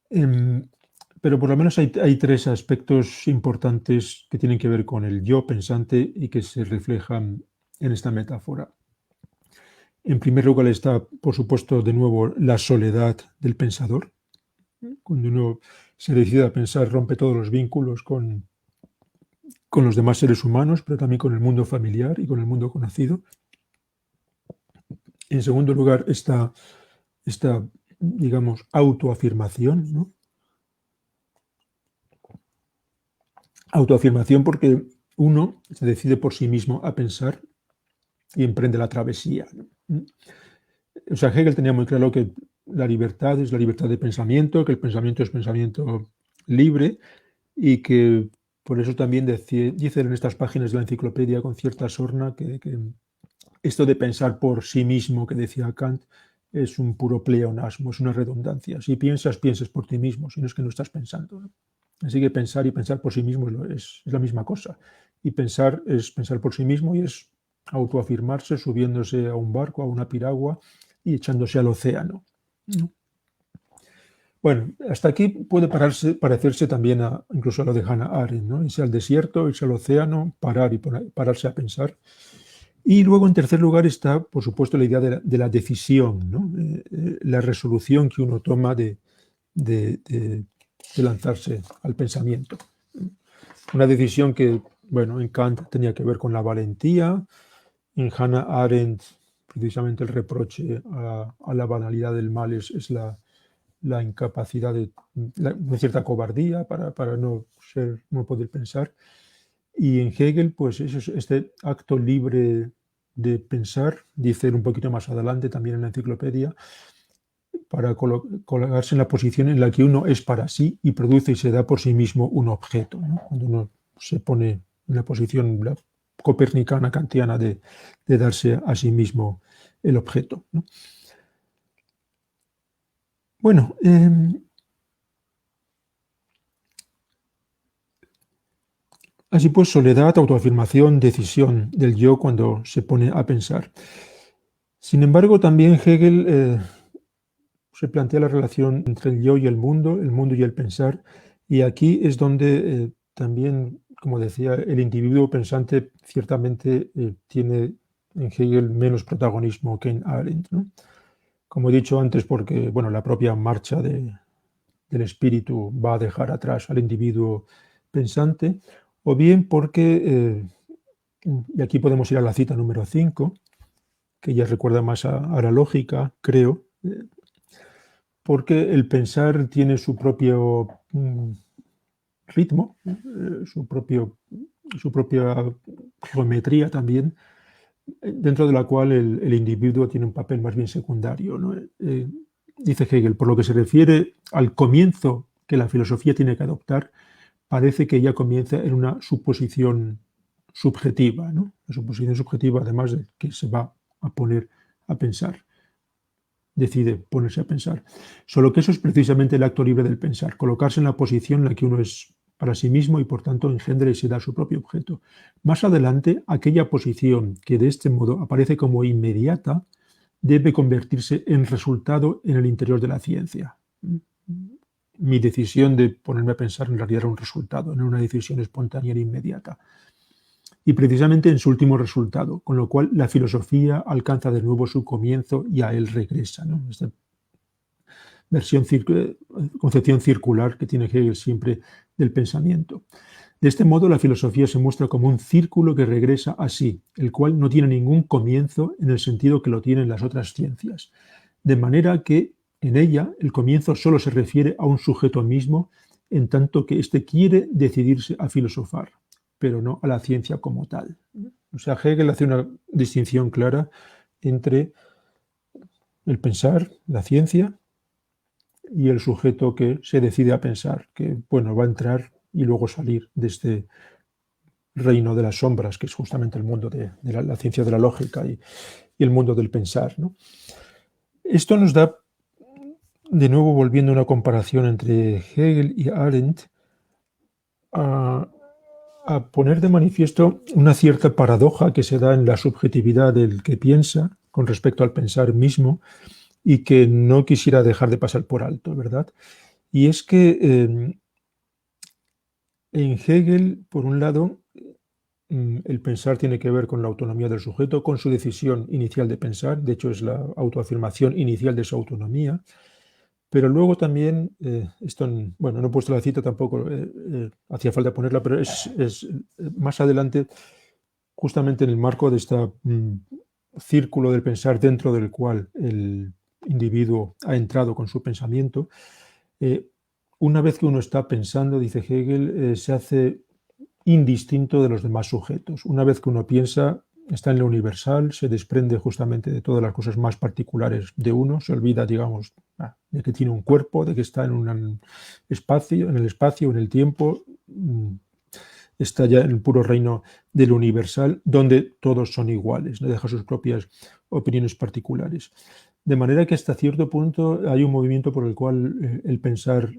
Pero por lo menos hay tres aspectos importantes que tienen que ver con el yo pensante y que se reflejan en esta metáfora. En primer lugar está, por supuesto, de nuevo la soledad del pensador. Cuando uno se decide a pensar, rompe todos los vínculos con los demás seres humanos, pero también con el mundo familiar y con el mundo conocido. En segundo lugar está esta, digamos, autoafirmación, ¿no? Autoafirmación porque uno se decide por sí mismo a pensar y emprende la travesía, ¿no? O sea, Hegel tenía muy claro que la libertad es la libertad de pensamiento, que el pensamiento es pensamiento libre y que por eso también dice en estas páginas de la enciclopedia con cierta sorna que esto de pensar por sí mismo, que decía Kant, es un puro pleonasmo, es una redundancia. Si piensas, pienses por ti mismo, si no es que no estás pensando, ¿no? Así que pensar y pensar por sí mismo es la misma cosa. Y pensar es pensar por sí mismo y es autoafirmarse subiéndose a un barco, a una piragua y echándose al océano, ¿no? Bueno, hasta aquí puede parecerse también incluso a lo de Hannah Arendt, ¿no? Irse al desierto, irse al océano, parar y pararse a pensar. Y luego, en tercer lugar, está, por supuesto, la idea de la decisión, ¿no? La resolución que uno toma de lanzarse al pensamiento. Una decisión que, bueno, en Kant tenía que ver con la valentía, en Hannah Arendt, precisamente el reproche a la banalidad del mal es la incapacidad de cierta cobardía para no poder pensar. Y en Hegel, pues eso es este acto libre de pensar, dice él un poquito más adelante también en la enciclopedia, para colocarse en la posición en la que uno es para sí y produce y se da por sí mismo un objeto, ¿no? Cuando uno se pone en la posición copernicana, kantiana de darse a sí mismo el objeto, ¿no? Bueno, así pues, soledad, autoafirmación, decisión del yo cuando se pone a pensar. Sin embargo, también Hegel se plantea la relación entre el yo y el mundo y el pensar, y aquí es donde también, como decía, el individuo pensante ciertamente tiene en Hegel menos protagonismo que en Arendt, ¿no? Como he dicho antes, porque bueno, la propia marcha del espíritu va a dejar atrás al individuo pensante, o bien porque, y aquí podemos ir a la cita número 5, que ya recuerda más a la lógica, creo, porque el pensar tiene su propio ritmo, su propia geometría también, dentro de la cual el individuo tiene un papel más bien secundario, ¿no? Dice Hegel, por lo que se refiere al comienzo que la filosofía tiene que adoptar, parece que ella comienza en una suposición subjetiva, ¿no? La suposición subjetiva, además de que se va a poner a pensar, decide ponerse a pensar. Solo que eso es precisamente el acto libre del pensar, colocarse en la posición en la que uno es para sí mismo y por tanto engendra y se da su propio objeto. Más adelante, aquella posición que de este modo aparece como inmediata debe convertirse en resultado en el interior de la ciencia. Mi decisión de ponerme a pensar en realidad era un resultado, no una decisión espontánea e inmediata. Y precisamente en su último resultado, con lo cual la filosofía alcanza de nuevo su comienzo y a él regresa, ¿no? Esta concepción circular que tiene Hegel siempre del pensamiento. De este modo, la filosofía se muestra como un círculo que regresa a sí, el cual no tiene ningún comienzo en el sentido que lo tienen las otras ciencias. De manera que en ella el comienzo solo se refiere a un sujeto mismo, en tanto que éste quiere decidirse a filosofar, pero no a la ciencia como tal. O sea, Hegel hace una distinción clara entre el pensar, la ciencia, y el sujeto que se decide a pensar, que bueno, va a entrar y luego salir de este reino de las sombras, que es justamente el mundo de la ciencia de la lógica y el mundo del pensar, ¿no? Esto nos da, de nuevo volviendo a una comparación entre Hegel y Arendt, a poner de manifiesto una cierta paradoja que se da en la subjetividad del que piensa con respecto al pensar mismo y que no quisiera dejar de pasar por alto, ¿verdad? Y es que en Hegel, por un lado, el pensar tiene que ver con la autonomía del sujeto, con su decisión inicial de pensar, de hecho es la autoafirmación inicial de su autonomía, pero luego también, bueno, no he puesto la cita tampoco, hacía falta ponerla, pero es más adelante, justamente en el marco de este círculo del pensar dentro del cual el individuo ha entrado con su pensamiento, una vez que uno está pensando, dice Hegel, se hace indistinto de los demás sujetos. Una vez que uno piensa, está en lo universal, se desprende justamente de todas las cosas más particulares de uno, se olvida, digamos, de que tiene un cuerpo, de que está en un espacio, en el tiempo, está ya en el puro reino del universal, donde todos son iguales, no deja sus propias opiniones particulares. De manera que hasta cierto punto hay un movimiento por el cual el pensar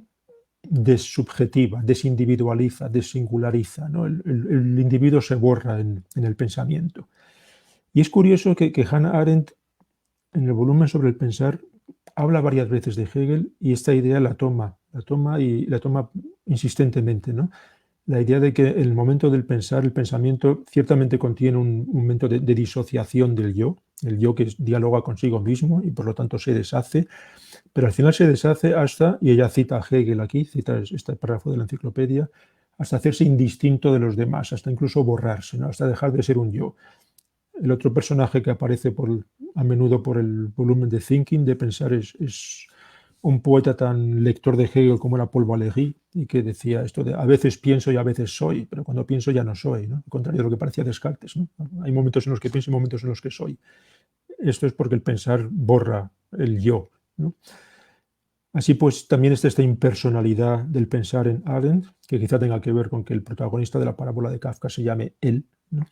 desubjetiva, desindividualiza, desingulariza, ¿no? El individuo se borra en el pensamiento. Y es curioso que Hannah Arendt, en el volumen sobre el pensar, habla varias veces de Hegel y esta idea la toma insistentemente, ¿no? La idea de que el momento del pensar, el pensamiento, ciertamente contiene un momento de disociación del yo, el yo que dialoga consigo mismo y por lo tanto se deshace, pero al final se deshace hasta, y ella cita a Hegel aquí, cita este párrafo de la enciclopedia, hasta hacerse indistinto de los demás, hasta incluso borrarse, ¿no? Hasta dejar de ser un yo. El otro personaje que aparece a menudo por el volumen de Thinking, de pensar, es un poeta tan lector de Hegel como era Paul Valéry, y que decía esto de a veces pienso y a veces soy, pero cuando pienso ya no soy, ¿no? Al contrario de lo que parecía Descartes, ¿no? Hay momentos en los que pienso y momentos en los que soy. Esto es porque el pensar borra el yo, ¿no? Así pues, también está esta impersonalidad del pensar en Arendt, que quizá tenga que ver con que el protagonista de la parábola de Kafka se llame él, ¿no?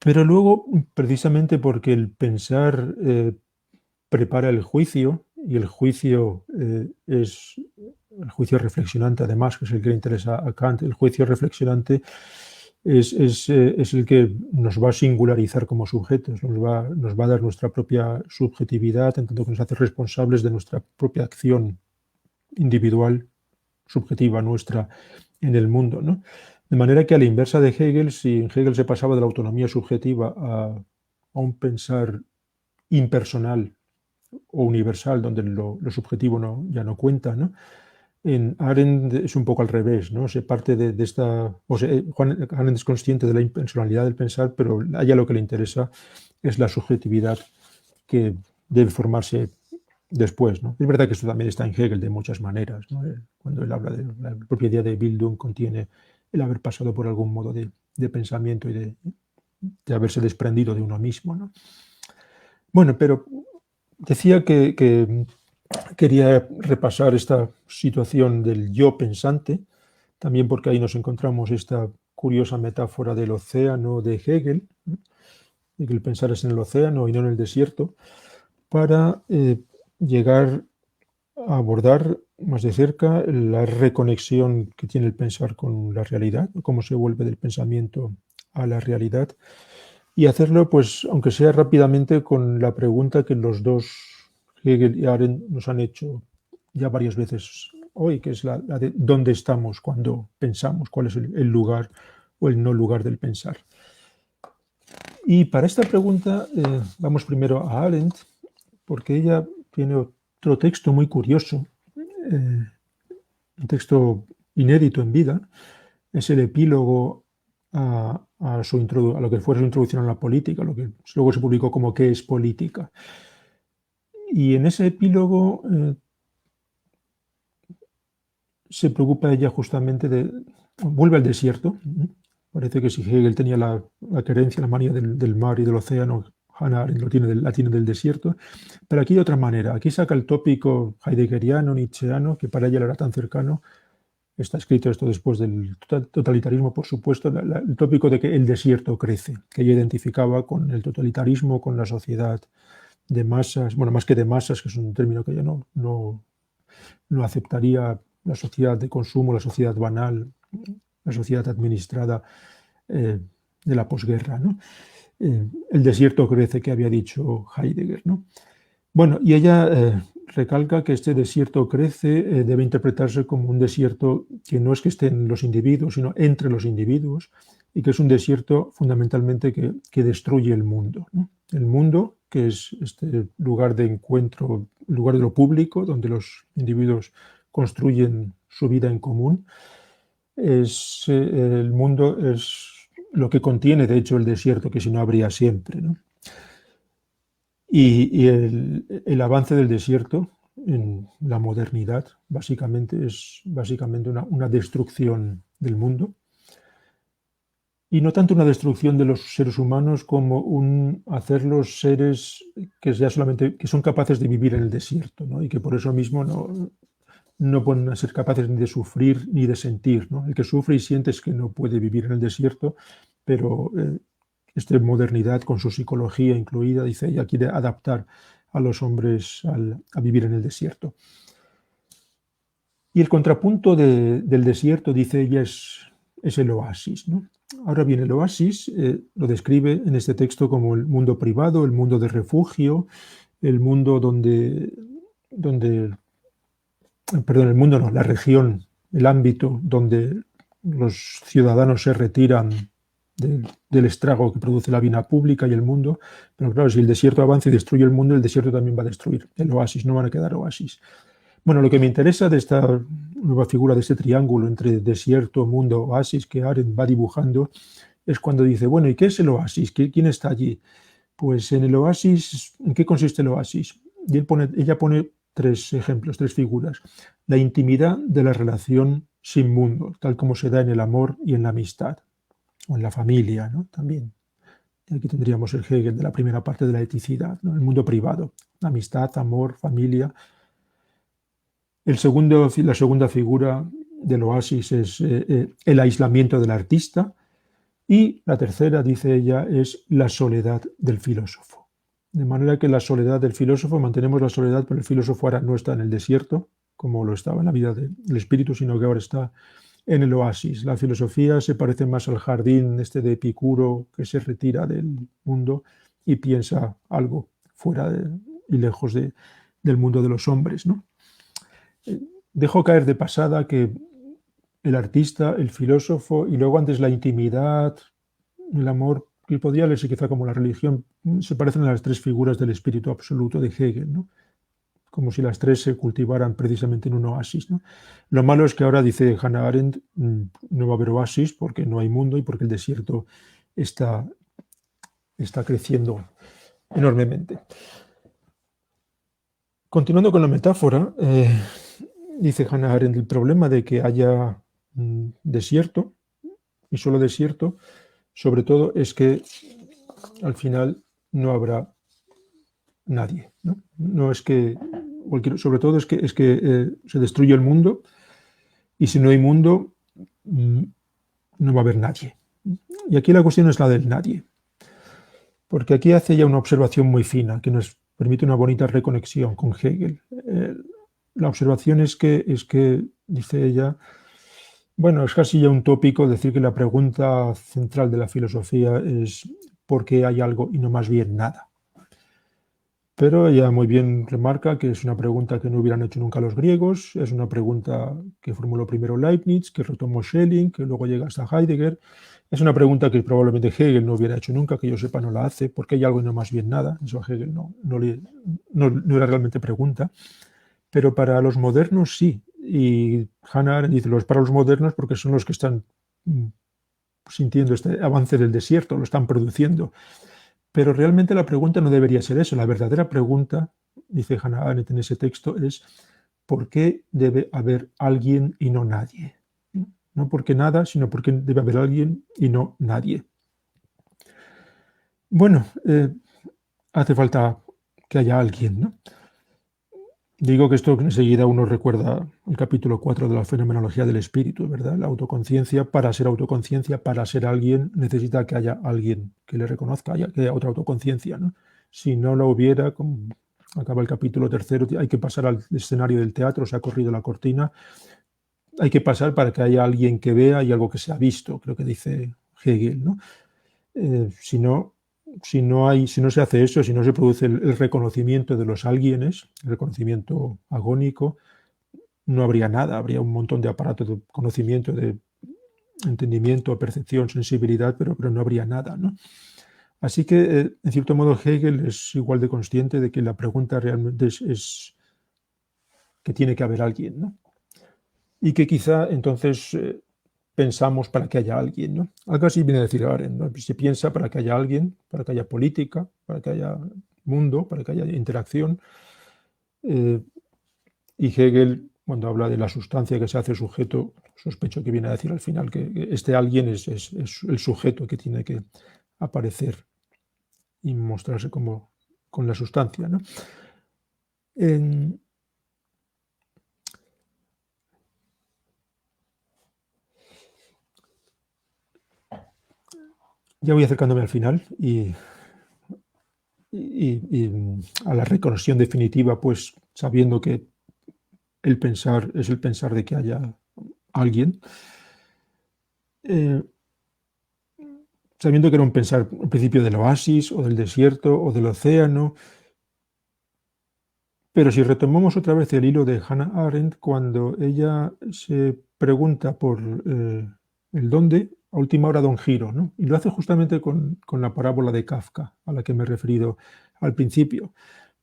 Pero luego, precisamente porque el pensar prepara el juicio, y el juicio es el juicio reflexionante, además, que es el que le interesa a Kant, el juicio reflexionante es el que nos va a singularizar como sujetos, nos va a dar nuestra propia subjetividad, en tanto que nos hace responsables de nuestra propia acción individual, subjetiva nuestra en el mundo, ¿no? De manera que a la inversa de Hegel, si Hegel se pasaba de la autonomía subjetiva a un pensar impersonal o universal, donde lo subjetivo ya no cuenta, ¿no? En Arendt es un poco al revés, ¿no? Se parte de esta... O sea, Arendt es consciente de la impersonalidad del pensar, pero a ella lo que le interesa es la subjetividad que debe formarse después, ¿no? Es verdad que esto también está en Hegel de muchas maneras, ¿no? Cuando él habla de la propia idea de Bildung, contiene el haber pasado por algún modo de pensamiento y de haberse desprendido de uno mismo, ¿no? Bueno, pero decía que quería repasar esta situación del yo pensante, también porque ahí nos encontramos esta curiosa metáfora del océano de Hegel, ¿no? Y que el pensar es en el océano y no en el desierto, para llegar a abordar más de cerca la reconexión que tiene el pensar con la realidad, cómo se vuelve del pensamiento a la realidad, y hacerlo, pues, aunque sea rápidamente, con la pregunta que los dos, Hegel y Arendt, nos han hecho ya varias veces hoy, que es la de dónde estamos cuando pensamos, cuál es el lugar o el no lugar del pensar. Y para esta pregunta vamos primero a Arendt, porque ella tiene otro texto muy curioso, un texto inédito en vida, es el epílogo a lo que fue su introducción a la política, lo que luego se publicó como ¿Qué es política? Y en ese epílogo se preocupa ella justamente vuelve al desierto. Parece que si Hegel tenía la querencia, la manía del mar y del océano, Hannah Arendt la tiene del desierto, pero aquí de otra manera. Aquí saca el tópico heideggeriano, nietzscheano, que para ella le era tan cercano. Está escrito esto después del totalitarismo, por supuesto, el tópico de que el desierto crece, que ella identificaba con el totalitarismo, con la sociedad de masas, bueno, más que de masas, que es un término que ella no aceptaría, la sociedad de consumo, la sociedad banal, la sociedad administrada de la posguerra, ¿no? El desierto crece, que había dicho Heidegger, ¿no? Bueno, y ella recalca que este desierto crece debe interpretarse como un desierto que no es que esté en los individuos, sino entre los individuos, y que es un desierto fundamentalmente que destruye el mundo, ¿no? El mundo, que es este lugar de encuentro, lugar de lo público, donde los individuos construyen su vida en común, el mundo es lo que contiene, de hecho, el desierto, que si no habría siempre, ¿no? Y el avance del desierto en la modernidad básicamente es una destrucción del mundo, y no tanto una destrucción de los seres humanos como hacerlos seres que son capaces de vivir en el desierto, ¿no? Y que por eso mismo no pueden ser capaces ni de sufrir ni de sentir, ¿no? El que sufre y siente es que no puede vivir en el desierto, pero esta modernidad, con su psicología incluida, dice, ella quiere adaptar a los hombres a vivir en el desierto. Y el contrapunto del desierto, dice ella, es el oasis, ¿no? Ahora bien, el oasis lo describe en este texto como el mundo privado, el mundo de refugio, el mundo el mundo no, la región, el ámbito donde los ciudadanos se retiran del estrago que produce la vida pública y el mundo. Pero claro, si el desierto avanza y destruye el mundo, el desierto también va a destruir el oasis, no van a quedar oasis. Bueno, lo que me interesa de esta nueva figura, de este triángulo entre desierto, mundo, oasis que Arendt va dibujando, es cuando dice, bueno, ¿y qué es el oasis? ¿Quién está allí? Pues en el oasis, ¿en qué consiste el oasis? Y ella pone tres ejemplos, tres figuras. La intimidad de la relación sin mundo, tal como se da en el amor y en la amistad, o en la familia, ¿no? También. Y aquí tendríamos el Hegel de la primera parte de la eticidad, ¿no? El mundo privado, amistad, amor, familia. La segunda figura del oasis es el aislamiento del artista, Y la tercera, dice ella, es la soledad del filósofo. De manera que la soledad del filósofo, mantenemos la soledad, pero el filósofo ahora no está en el desierto, como lo estaba en la vida del espíritu, sino que ahora está en el oasis. La filosofía se parece más al jardín este de Epicuro, que se retira del mundo y piensa algo fuera y lejos del mundo de los hombres, ¿no? Dejo caer de pasada que el artista, el filósofo y luego antes la intimidad, el amor, que podría leerse quizá como la religión, se parecen a las tres figuras del espíritu absoluto de Hegel, ¿no? Como si las tres se cultivaran precisamente en un oasis, ¿no? Lo malo es que ahora, dice Hannah Arendt, no va a haber oasis porque no hay mundo y porque el desierto está creciendo enormemente. Continuando con la metáfora, dice Hannah Arendt, el problema de que haya desierto, y solo desierto, sobre todo es que al final no habrá nadie, ¿no? No es que, sobre todo es que se destruye el mundo y si no hay mundo no va a haber nadie. Y aquí la cuestión es la del nadie, porque aquí hace ya una observación muy fina que nos permite una bonita reconexión con Hegel. La observación es que, dice ella, bueno, es casi ya un tópico decir que la pregunta central de la filosofía es ¿por qué hay algo y no más bien nada? Pero ella muy bien remarca que es una pregunta que no hubieran hecho nunca los griegos, es una pregunta que formuló primero Leibniz, que retomó Schelling, que luego llega hasta Heidegger. Es una pregunta que probablemente Hegel no hubiera hecho nunca, que yo sepa no la hace, porque hay algo y no más bien nada. Eso a Hegel no era realmente pregunta. Pero para los modernos sí. Y Hannah Arendt dice, para los modernos porque son los que están sintiendo este avance del desierto, lo están produciendo. Pero realmente la pregunta no debería ser eso. La verdadera pregunta, dice Hannah Arendt en ese texto, es ¿por qué debe haber alguien y no nadie? No porque nada, sino porque debe haber alguien y no nadie. Bueno, hace falta que haya alguien, ¿no? Digo que esto enseguida uno recuerda el capítulo 4 de la fenomenología del espíritu, ¿verdad? La autoconciencia, para ser alguien, necesita que haya alguien que le reconozca, que haya otra autoconciencia, ¿no? Si no lo hubiera, como acaba el capítulo 3, hay que pasar al escenario del teatro, se ha corrido la cortina, hay que pasar para que haya alguien que vea y algo que se ha visto, creo que dice Hegel, ¿no? Si no se hace eso, si no se produce el reconocimiento de los alguienes, el reconocimiento agónico, no habría nada, habría un montón de aparatos de conocimiento, de entendimiento, percepción, sensibilidad, pero no habría nada, ¿no? Así que, en cierto modo, Hegel es igual de consciente de que la pregunta realmente es que tiene que haber alguien, ¿no? Y que quizá entonces pensamos para que haya alguien, ¿no? Algo así viene a decir Arendt, ¿no? Se piensa para que haya alguien, para que haya política, para que haya mundo, para que haya interacción. Y Hegel, cuando habla de la sustancia que se hace sujeto, sospecho que viene a decir al final que este alguien es el sujeto que tiene que aparecer y mostrarse como con la sustancia, ¿no? Ya voy acercándome al final y a la reconexión definitiva, pues sabiendo que el pensar es el pensar de que haya alguien, sabiendo que era un pensar al principio del oasis o del desierto o del océano. Pero si retomamos otra vez el hilo de Hannah Arendt, cuando ella se pregunta por el dónde, a última hora da un giro, ¿no? Y lo hace justamente con la parábola de Kafka, a la que me he referido al principio,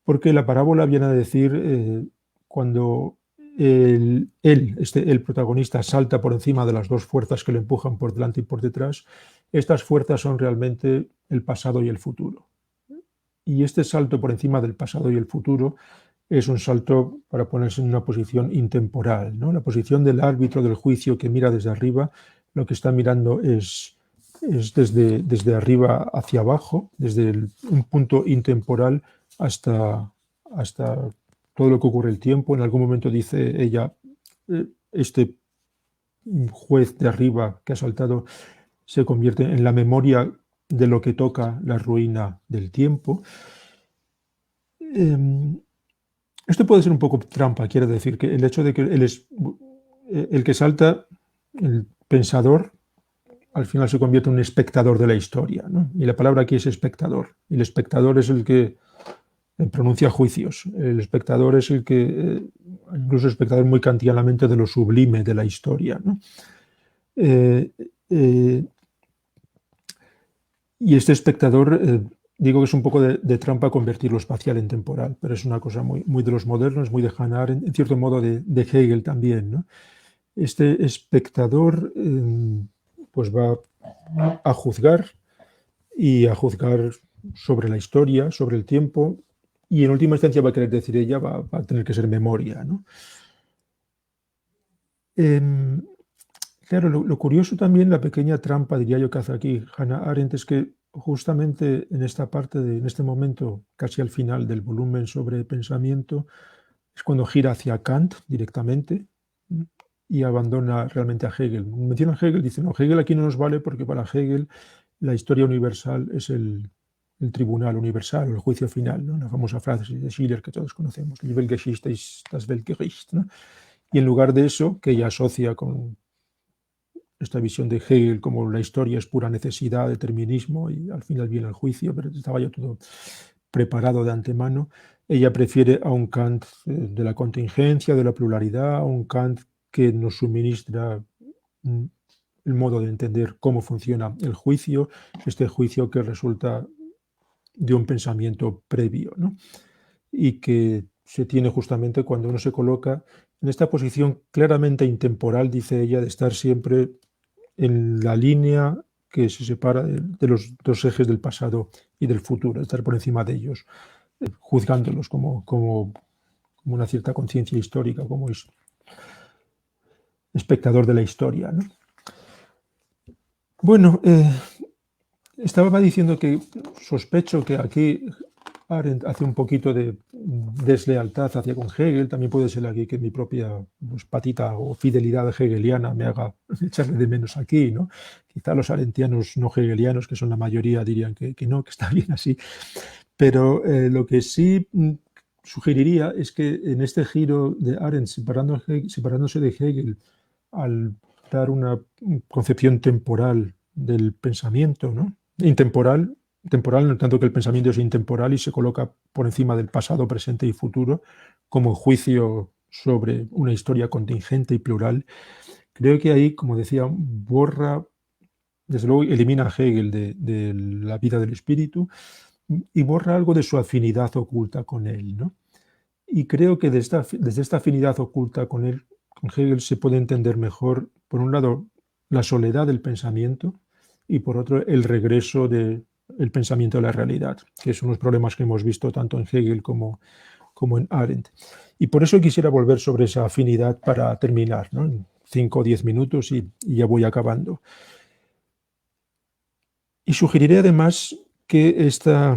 porque la parábola viene a decir cuando el protagonista, salta por encima de las dos fuerzas que le empujan por delante y por detrás, estas fuerzas son realmente el pasado y el futuro. Y este salto por encima del pasado y el futuro es un salto para ponerse en una posición intemporal, ¿no? La posición del árbitro del juicio que mira desde arriba, lo que está mirando es desde arriba hacia abajo, desde un punto intemporal hasta todo lo que ocurre el tiempo. En algún momento dice ella, este juez de arriba que ha saltado se convierte en la memoria de lo que toca la ruina del tiempo. Esto puede ser un poco trampa, quiere decir que el hecho de que el que salta, el pensador, al final se convierte en un espectador de la historia, ¿no? Y la palabra aquí es espectador. Y el espectador es el que pronuncia juicios. El espectador es el que, incluso el espectador muy kantianamente de lo sublime de la historia, ¿no? Y este espectador, digo que es un poco de trampa convertir lo espacial en temporal, pero es una cosa muy de los modernos, muy de Hannah Arendt, en cierto modo de Hegel también, ¿no? Este espectador pues va a juzgar y a juzgar sobre la historia, sobre el tiempo, y en última instancia va a querer decir ella, va a tener que ser memoria, ¿no? Claro, lo curioso también, la pequeña trampa, diría yo, que hace aquí Hannah Arendt, es que justamente en esta parte, en este momento, casi al final del volumen sobre pensamiento, es cuando gira hacia Kant directamente y abandona realmente a Hegel. Menciona a Hegel, dice, no, Hegel aquí no nos vale porque para Hegel la historia universal es el tribunal universal, el juicio final, ¿no? La famosa frase de Schiller que todos conocemos, die Weltgeschichte ist das Weltgericht, ¿no? Y en lugar de eso, que ella asocia con esta visión de Hegel como la historia es pura necesidad, determinismo, y al final viene el juicio, pero estaba ya todo preparado de antemano, ella prefiere a un Kant de la contingencia, de la pluralidad, a un Kant que nos suministra el modo de entender cómo funciona el juicio, este juicio que resulta de un pensamiento previo, ¿no? Y que se tiene justamente cuando uno se coloca en esta posición claramente intemporal, dice ella, de estar siempre en la línea que se separa de los dos ejes del pasado y del futuro, estar por encima de ellos, juzgándolos como una cierta conciencia histórica, como espectador de la historia, ¿no? Bueno, estaba diciendo que sospecho que aquí Arendt hace un poquito de deslealtad hacia con Hegel. También puede ser aquí que mi propia patita o fidelidad hegeliana me haga echarle de menos aquí, ¿no? Quizá los arendtianos no hegelianos, que son la mayoría, dirían que no, que está bien así. Pero lo que sí sugeriría es que en este giro de Arendt, separándose de Hegel, al dar una concepción temporal del pensamiento, ¿no? Intemporal, temporal en tanto que el pensamiento es intemporal y se coloca por encima del pasado, presente y futuro como juicio sobre una historia contingente y plural. Creo que ahí, como decía, borra, desde luego elimina a Hegel de la vida del espíritu y borra algo de su afinidad oculta con él, ¿no? Y creo que desde esta afinidad oculta con él, con Hegel, se puede entender mejor, por un lado, la soledad del pensamiento y por otro, el regreso del pensamiento a la realidad, que son los problemas que hemos visto tanto en Hegel como en Arendt. Y por eso quisiera volver sobre esa afinidad para terminar, ¿no? En 5 o 10 minutos y ya voy acabando. Y sugeriré además que esta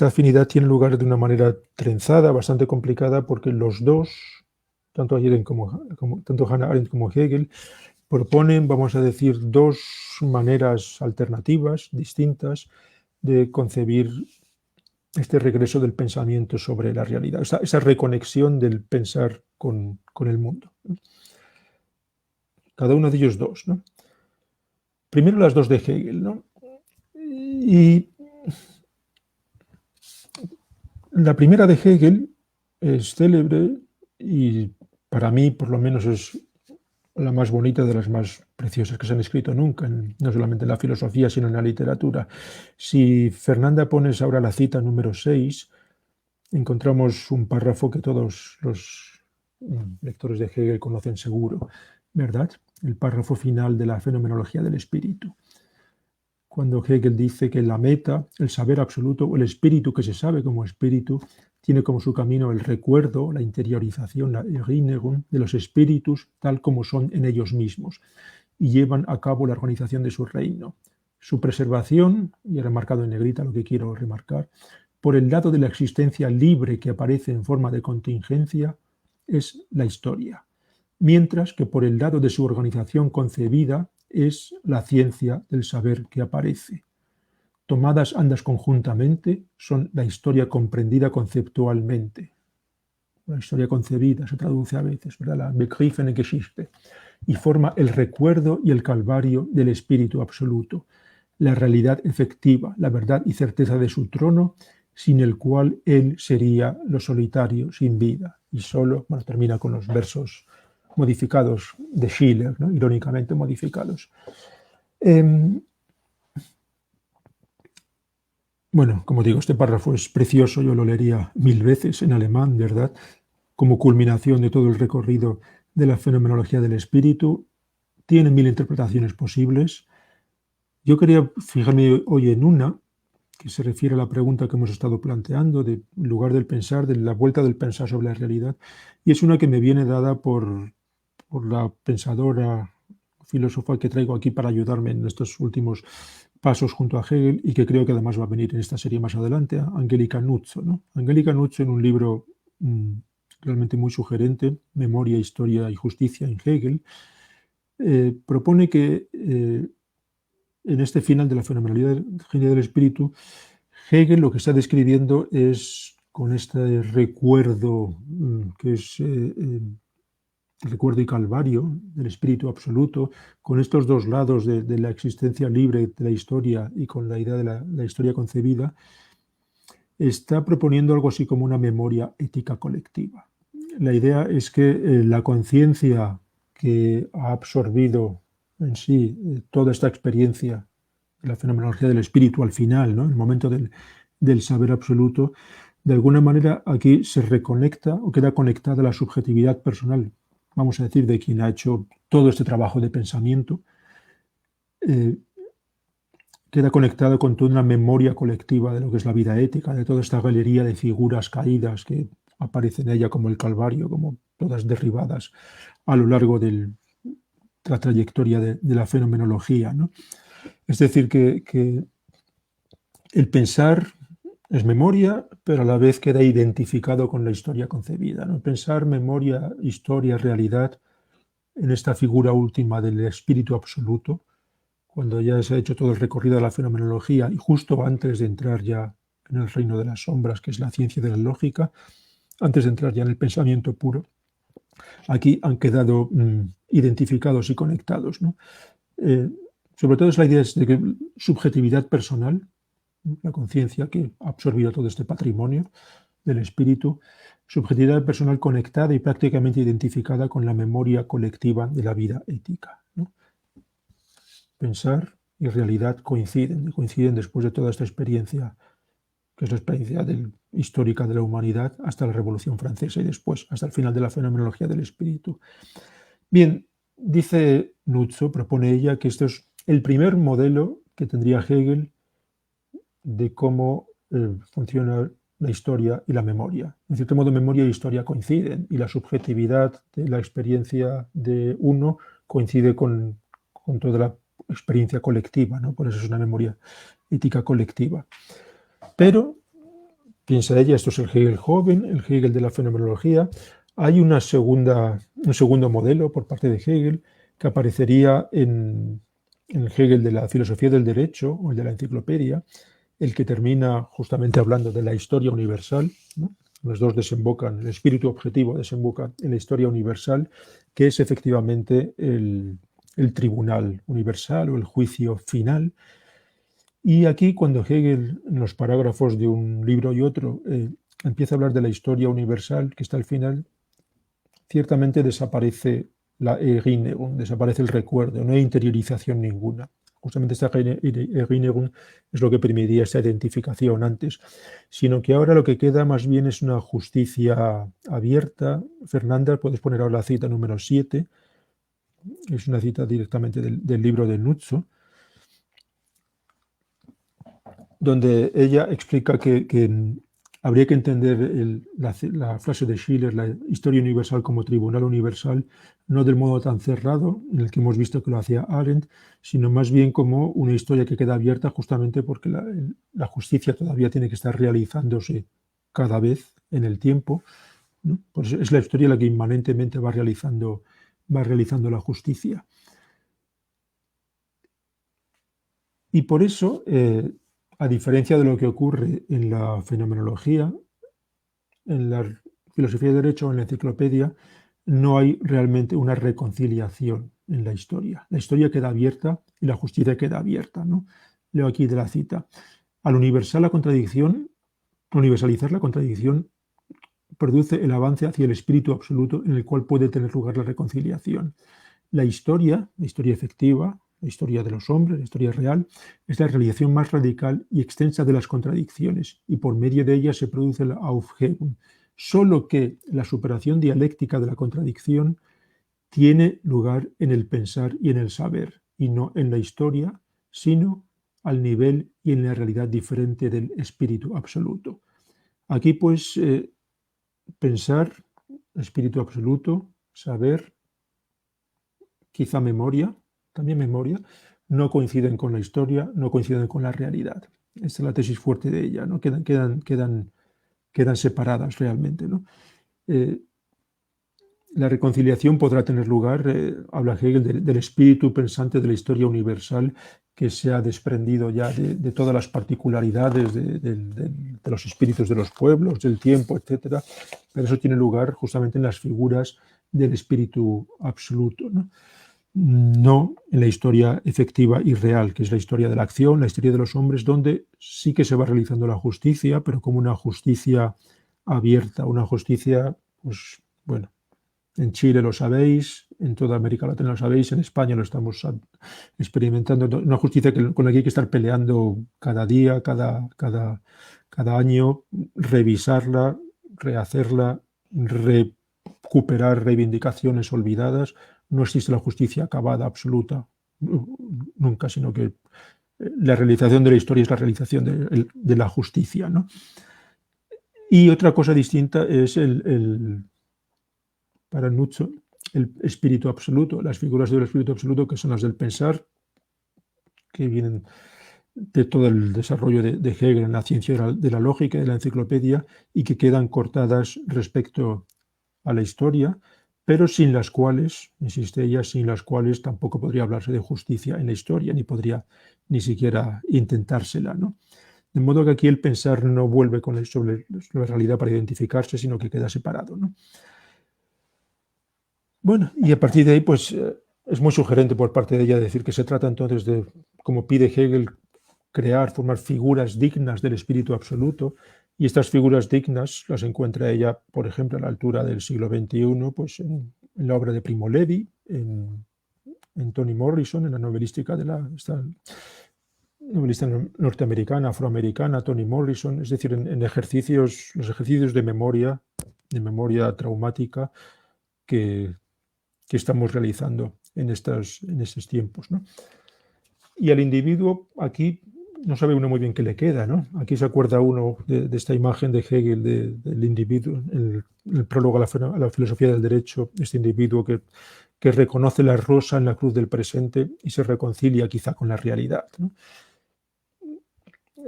afinidad tiene lugar de una manera trenzada, bastante complicada, porque los dos, tanto Hannah Arendt como Hegel, proponen, vamos a decir, dos maneras alternativas, distintas, de concebir este regreso del pensamiento sobre la realidad, esa reconexión del pensar con el mundo. Cada uno de ellos dos, ¿no? Primero las dos de Hegel, ¿no? Y la primera de Hegel es célebre y para mí, por lo menos, es la más bonita, de las más preciosas que se han escrito nunca, no solamente en la filosofía, sino en la literatura. Si Fernanda pones ahora la cita número 6, encontramos un párrafo que todos los lectores de Hegel conocen seguro, ¿verdad? El párrafo final de la fenomenología del espíritu. Cuando Hegel dice que la meta, el saber absoluto, o el espíritu que se sabe como espíritu, tiene como su camino el recuerdo, la interiorización, la Erinnerung de los espíritus tal como son en ellos mismos y llevan a cabo la organización de su reino. Su preservación, y he remarcado en negrita lo que quiero remarcar, por el lado de la existencia libre que aparece en forma de contingencia, es la historia, mientras que por el lado de su organización concebida, es la ciencia del saber que aparece. Tomadas ambas conjuntamente, son la historia comprendida conceptualmente. La historia concebida se traduce a veces, ¿verdad? La begriffene Geschichte. Y forma el recuerdo y el calvario del espíritu absoluto, la realidad efectiva, la verdad y certeza de su trono, sin el cual él sería lo solitario, sin vida. Y solo, bueno, termina con los versos modificados de Schiller, ¿no? Irónicamente modificados. Bueno, como digo, este párrafo es precioso, yo lo leería 1000 veces en alemán, ¿verdad? Como culminación de todo el recorrido de la fenomenología del espíritu. Tiene 1000 interpretaciones posibles. Yo quería fijarme hoy en una que se refiere a la pregunta que hemos estado planteando, de lugar del pensar, de la vuelta del pensar sobre la realidad, y es una que me viene dada por la pensadora, filósofa que traigo aquí para ayudarme en estos últimos pasos junto a Hegel y que creo que además va a venir en esta serie más adelante, Angelika Nuzzo, ¿no? Angelika Nuzzo, en un libro realmente muy sugerente, Memoria, Historia y Justicia en Hegel, propone que en este final de la fenomenalidad del espíritu, Hegel lo que está describiendo es, con este recuerdo que es el recuerdo y calvario del espíritu absoluto, con estos dos lados de la existencia libre de la historia y con la idea de la historia concebida, está proponiendo algo así como una memoria ética colectiva. La idea es que la conciencia que ha absorbido en sí toda esta experiencia, la fenomenología del espíritu al final, ¿no? El momento del saber absoluto, de alguna manera aquí se reconecta o queda conectada a la subjetividad personal, vamos a decir, de quien ha hecho todo este trabajo de pensamiento, queda conectado con toda una memoria colectiva de lo que es la vida ética, de toda esta galería de figuras caídas que aparecen en ella como el Calvario, como todas derribadas a lo largo de la trayectoria de la fenomenología, ¿no? Es decir, que el pensar es memoria, pero a la vez queda identificado con la historia concebida, ¿no? Pensar, memoria, historia, realidad, en esta figura última del espíritu absoluto, cuando ya se ha hecho todo el recorrido de la fenomenología y justo antes de entrar ya en el reino de las sombras, que es la ciencia de la lógica, antes de entrar ya en el pensamiento puro, aquí han quedado identificados y conectados, ¿no? Sobre todo es la idea de que subjetividad personal, la conciencia que ha absorbido todo este patrimonio del espíritu, subjetividad personal conectada y prácticamente identificada con la memoria colectiva de la vida ética, ¿no? Pensar y realidad coinciden después de toda esta experiencia, que es la experiencia histórica de la humanidad, hasta la Revolución Francesa y después, hasta el final de la fenomenología del espíritu. Bien, dice Nuzzo, propone ella, que esto es el primer modelo que tendría Hegel de cómo funciona la historia y la memoria. En cierto modo, memoria e historia coinciden y la subjetividad de la experiencia de uno coincide con toda la experiencia colectiva, ¿no? Por eso es una memoria ética colectiva. Pero, piensa ella, esto es el Hegel joven, el Hegel de la fenomenología, hay un segundo modelo por parte de Hegel que aparecería en el Hegel de la filosofía del derecho o el de la enciclopedia, el que termina justamente hablando de la historia universal, ¿no? Los dos desembocan, el espíritu objetivo desemboca en la historia universal, que es efectivamente el tribunal universal o el juicio final. Y aquí, cuando Hegel, en los parágrafos de un libro y otro, empieza a hablar de la historia universal, que está al final, ciertamente desaparece la Erinnerung, desaparece el recuerdo, no hay interiorización ninguna. Justamente esta Erinnerung es lo que permitía esta identificación antes, sino que ahora lo que queda más bien es una justicia abierta. Fernanda, puedes poner ahora la cita número 7, es una cita directamente del libro de Nuzzo, donde ella explica que habría que entender la frase de Schiller, la historia universal como tribunal universal, no del modo tan cerrado en el que hemos visto que lo hacía Arendt, sino más bien como una historia que queda abierta justamente porque la justicia todavía tiene que estar realizándose cada vez en el tiempo, ¿no? Pues es la historia la que inmanentemente va realizando la justicia. Y por eso, a diferencia de lo que ocurre en la fenomenología, en la filosofía del derecho o en la enciclopedia, no hay realmente una reconciliación en la historia. La historia queda abierta y la justicia queda abierta, ¿no? Leo aquí de la cita. Al universalizar la contradicción produce el avance hacia el espíritu absoluto en el cual puede tener lugar la reconciliación. La historia efectiva, la historia de los hombres, la historia real, es la realización más radical y extensa de las contradicciones, y por medio de ella se produce la Aufhebung. Solo que la superación dialéctica de la contradicción tiene lugar en el pensar y en el saber, y no en la historia, sino al nivel y en la realidad diferente del espíritu absoluto. Aquí, pues, pensar, espíritu absoluto, saber, quizá memoria, también memoria, no coinciden con la historia, no coinciden con la realidad. Esta es la tesis fuerte de ella, ¿no? Quedan separadas realmente, ¿no? La reconciliación podrá tener lugar, habla Hegel, del espíritu pensante de la historia universal que se ha desprendido ya de todas las particularidades de los espíritus de los pueblos, del tiempo, etc. Pero eso tiene lugar justamente en las figuras del espíritu absoluto, ¿no? No en la historia efectiva y real, que es la historia de la acción, la historia de los hombres, donde sí que se va realizando la justicia, pero como una justicia abierta, una justicia, pues bueno, en Chile lo sabéis, en toda América Latina lo sabéis, en España lo estamos experimentando, una justicia con la que hay que estar peleando cada día, cada año, revisarla, rehacerla, recuperar reivindicaciones olvidadas. No existe la justicia acabada, absoluta, nunca, sino que la realización de la historia es la realización de la justicia, ¿no? Y otra cosa distinta es para Nucho, el espíritu absoluto, las figuras del espíritu absoluto, que son las del pensar, que vienen de todo el desarrollo de Hegel en la ciencia de la lógica y de la enciclopedia, y que quedan cortadas respecto a la historia, pero sin las cuales, insiste ella, sin las cuales tampoco podría hablarse de justicia en la historia, ni podría ni siquiera intentársela, ¿no? De modo que aquí el pensar no vuelve sobre la realidad para identificarse, sino que queda separado, ¿no? Bueno, y a partir de ahí, pues es muy sugerente por parte de ella decir que se trata entonces de, como pide Hegel, formar figuras dignas del espíritu absoluto, y estas figuras dignas las encuentra ella, por ejemplo, a la altura del siglo XXI, pues en la obra de Primo Levi, en Toni Morrison, en la novelística esta novelista norteamericana, afroamericana, Toni Morrison, es decir, en los ejercicios de memoria traumática que estamos realizando en estos tiempos, ¿no? Y al individuo aquí no sabe uno muy bien qué le queda, ¿no? Aquí se acuerda uno de esta imagen de Hegel del individuo, el prólogo a la filosofía del derecho, este individuo que reconoce la rosa en la cruz del presente y se reconcilia quizá con la realidad, ¿no?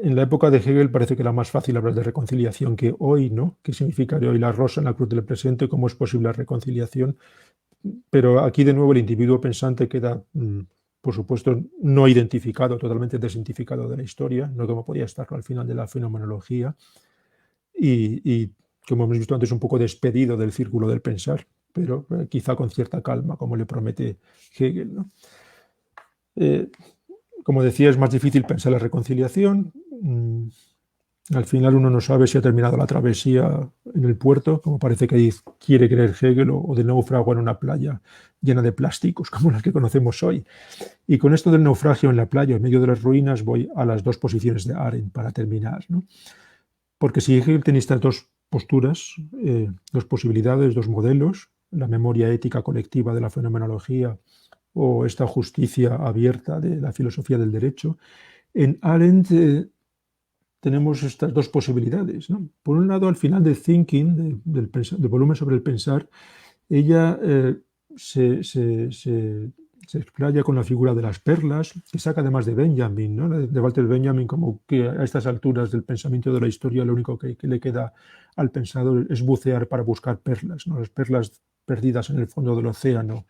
En la época de Hegel parece que era más fácil hablar de reconciliación que hoy, ¿no? ¿Qué significa hoy la rosa en la cruz del presente? ¿Cómo es posible la reconciliación? Pero aquí de nuevo el individuo pensante queda, por supuesto, no identificado, totalmente desidentificado de la historia, no como podía estarlo al final de la fenomenología, y como hemos visto antes, un poco despedido del círculo del pensar, pero quizá con cierta calma, como le promete Hegel, ¿no? Como decía, es más difícil pensar la reconciliación. Al final uno no sabe si ha terminado la travesía en el puerto, como parece que quiere creer Hegel, o de náufrago en una playa llena de plásticos, como las que conocemos hoy. Y con esto del naufragio en la playa, en medio de las ruinas, voy a las dos posiciones de Arendt para terminar, ¿no? Porque si Hegel tenía estas dos posturas, dos posibilidades, dos modelos, la memoria ética colectiva de la fenomenología o esta justicia abierta de la filosofía del derecho, en Arendt tenemos estas dos posibilidades, ¿no? Por un lado, al final del Thinking, del volumen sobre el pensar, ella se explaya con la figura de las perlas, que saca además de Benjamin, ¿no? De Walter Benjamin, como que a estas alturas del pensamiento de la historia lo único que le queda al pensador es bucear para buscar perlas, ¿no? Las perlas perdidas en el fondo del océano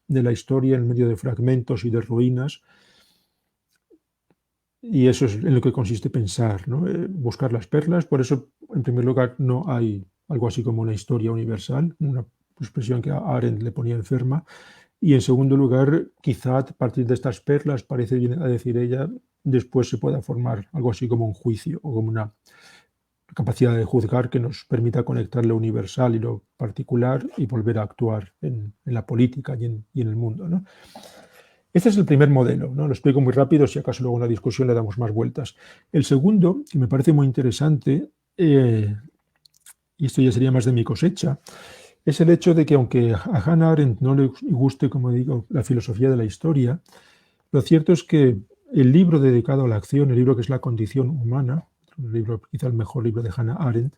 de la historia, en medio de fragmentos y de ruinas. Y eso es en lo que consiste pensar, ¿no? Buscar las perlas. Por eso, en primer lugar, no hay algo así como una historia universal, una expresión que a Arendt le ponía enferma. Y en segundo lugar, quizá a partir de estas perlas, parece bien a decir ella, después se pueda formar algo así como un juicio o como una capacidad de juzgar que nos permita conectar lo universal y lo particular y volver a actuar en la política y en el mundo, ¿no? Este es el primer modelo, ¿no? Lo explico muy rápido, si acaso luego en la discusión le damos más vueltas. El segundo, que me parece muy interesante, y esto ya sería más de mi cosecha, es el hecho de que aunque a Hannah Arendt no le guste, como digo, la filosofía de la historia, lo cierto es que el libro dedicado a la acción, el libro que es La condición humana, el libro, quizá el mejor libro de Hannah Arendt,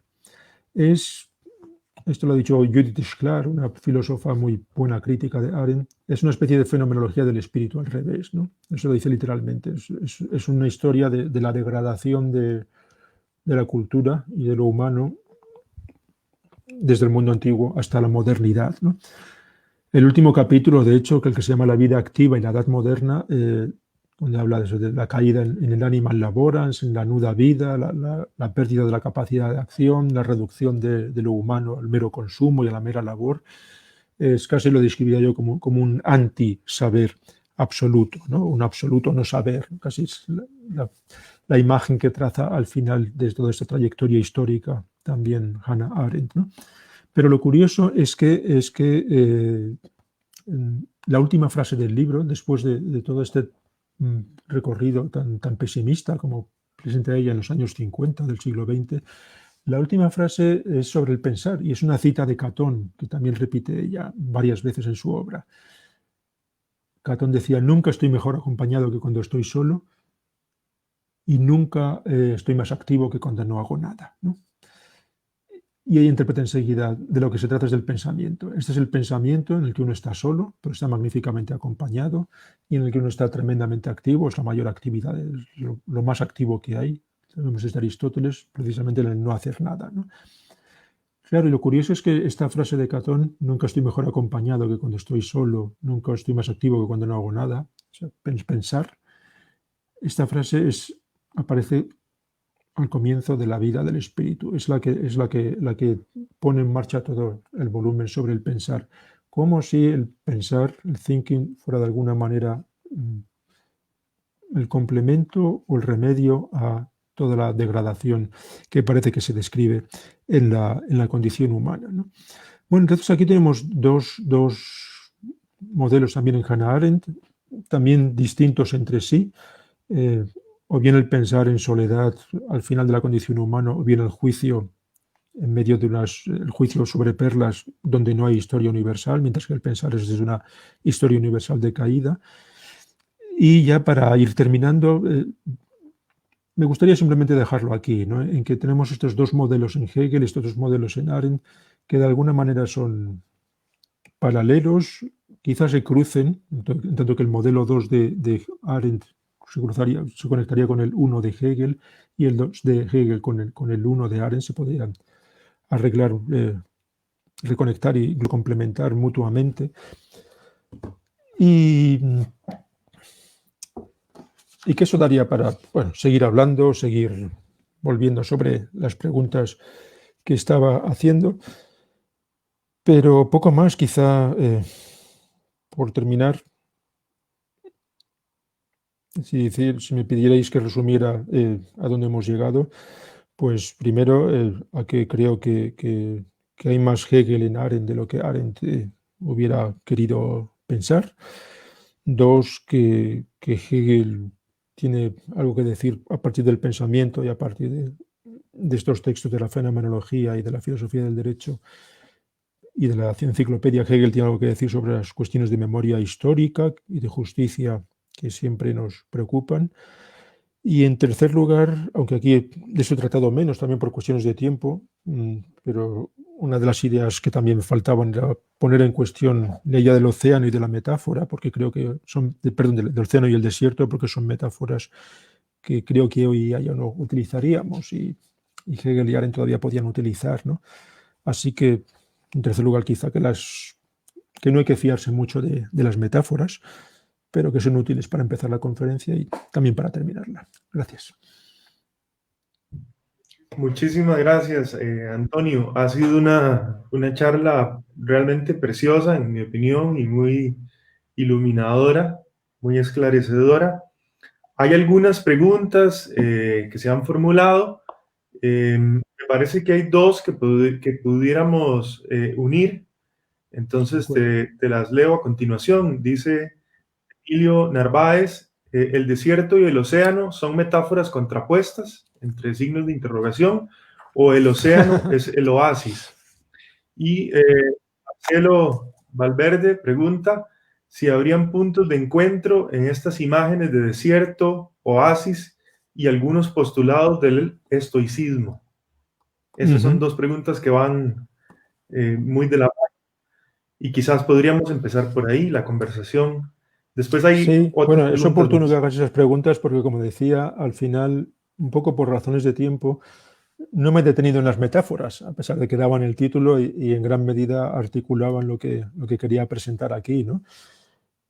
esto lo ha dicho Judith Shklar, una filósofa muy buena crítica de Arendt, es una especie de fenomenología del espíritu al revés, ¿no? Eso lo dice literalmente, es una historia de la degradación de la cultura y de lo humano desde el mundo antiguo hasta la modernidad, ¿no? El último capítulo, de hecho, que el que se llama La vida activa y la edad moderna, donde habla de, eso, de la caída en el animal laborans, en la nuda vida, la pérdida de la capacidad de acción, la reducción de lo humano al mero consumo y a la mera labor, es casi lo describiría yo como un anti-saber absoluto, ¿no? Un absoluto no saber, casi es la imagen que traza al final de toda esta trayectoria histórica también Hannah Arendt, ¿no? Pero lo curioso es que la última frase del libro, después de todo este recorrido tan pesimista como presenta ella en los años 50 del siglo XX, la última frase es sobre el pensar y es una cita de Catón, que también repite ella varias veces en su obra. Catón decía, nunca estoy mejor acompañado que cuando estoy solo y nunca estoy más activo que cuando no hago nada, ¿no? Y ella interpreta enseguida de lo que se trata es del pensamiento. Este es el pensamiento en el que uno está solo, pero está magníficamente acompañado, y en el que uno está tremendamente activo, es la mayor actividad, es lo más activo que hay. Sabemos desde Aristóteles, precisamente en el no hacer nada, ¿no? Claro, y lo curioso es que esta frase de Catón, nunca estoy mejor acompañado que cuando estoy solo, nunca estoy más activo que cuando no hago nada, o sea, pensar, esta frase aparece al comienzo de la vida del espíritu. Es la que pone en marcha todo el volumen sobre el pensar. Como si el pensar, el thinking, fuera de alguna manera el complemento o el remedio a toda la degradación que parece que se describe en la condición humana, ¿no? Bueno, entonces aquí tenemos dos modelos también en Hannah Arendt, también distintos entre sí. O bien el pensar en soledad al final de la condición humana, o bien el juicio en medio de el juicio sobre perlas donde no hay historia universal, mientras que el pensar es desde una historia universal de caída. Y ya para ir terminando, me gustaría simplemente dejarlo aquí, ¿no? En que tenemos estos dos modelos en Hegel, estos dos modelos en Arendt, que de alguna manera son paralelos, quizás se crucen, en tanto que el modelo 2 de Arendt se conectaría con el 1 de Hegel y el 2 de Hegel con el 1 de Arendt se podrían arreglar, reconectar y complementar mutuamente. Y que eso daría para seguir hablando, seguir volviendo sobre las preguntas que estaba haciendo. Pero poco más, quizá por terminar, si me pidierais que resumiera a dónde hemos llegado, pues primero a que creo que hay más Hegel en Arendt de lo que Arendt hubiera querido pensar. Dos, que Hegel tiene algo que decir a partir del pensamiento y a partir de estos textos de la fenomenología y de la filosofía del derecho y de la enciclopedia. Hegel tiene algo que decir sobre las cuestiones de memoria histórica y de justicia que siempre nos preocupan. Y en tercer lugar, aunque aquí de eso he tratado menos, también por cuestiones de tiempo, pero una de las ideas que también faltaban era poner en cuestión la idea del océano y de la metáfora, porque creo que son, perdón, del océano y el desierto, porque son metáforas que creo que hoy ya no utilizaríamos y Hegel y Arendt todavía podían utilizar, ¿no? Así que, en tercer lugar, quizá que no hay que fiarse mucho de las metáforas, pero que son útiles para empezar la conferencia y también para terminarla. Gracias. Muchísimas gracias, Antonio. Ha sido una charla realmente preciosa, en mi opinión, y muy iluminadora, muy esclarecedora. Hay algunas preguntas que se han formulado. Me parece que hay dos que pudiéramos unir. Entonces te las leo a continuación. Dice Emilio Narváez, el desierto y el océano son metáforas contrapuestas, entre signos de interrogación, o el océano es el oasis. Y Marcelo Valverde pregunta si habrían puntos de encuentro en estas imágenes de desierto, oasis y algunos postulados del estoicismo. Esas son dos preguntas que van muy de la mano y quizás podríamos empezar por ahí la conversación. Después hay Sí, otras bueno, es preguntas oportuno que más. hagas esas preguntas porque, como decía, al final, un poco por razones de tiempo, no me he detenido en las metáforas, a pesar de que daban el título y en gran medida articulaban lo que quería presentar aquí, ¿no?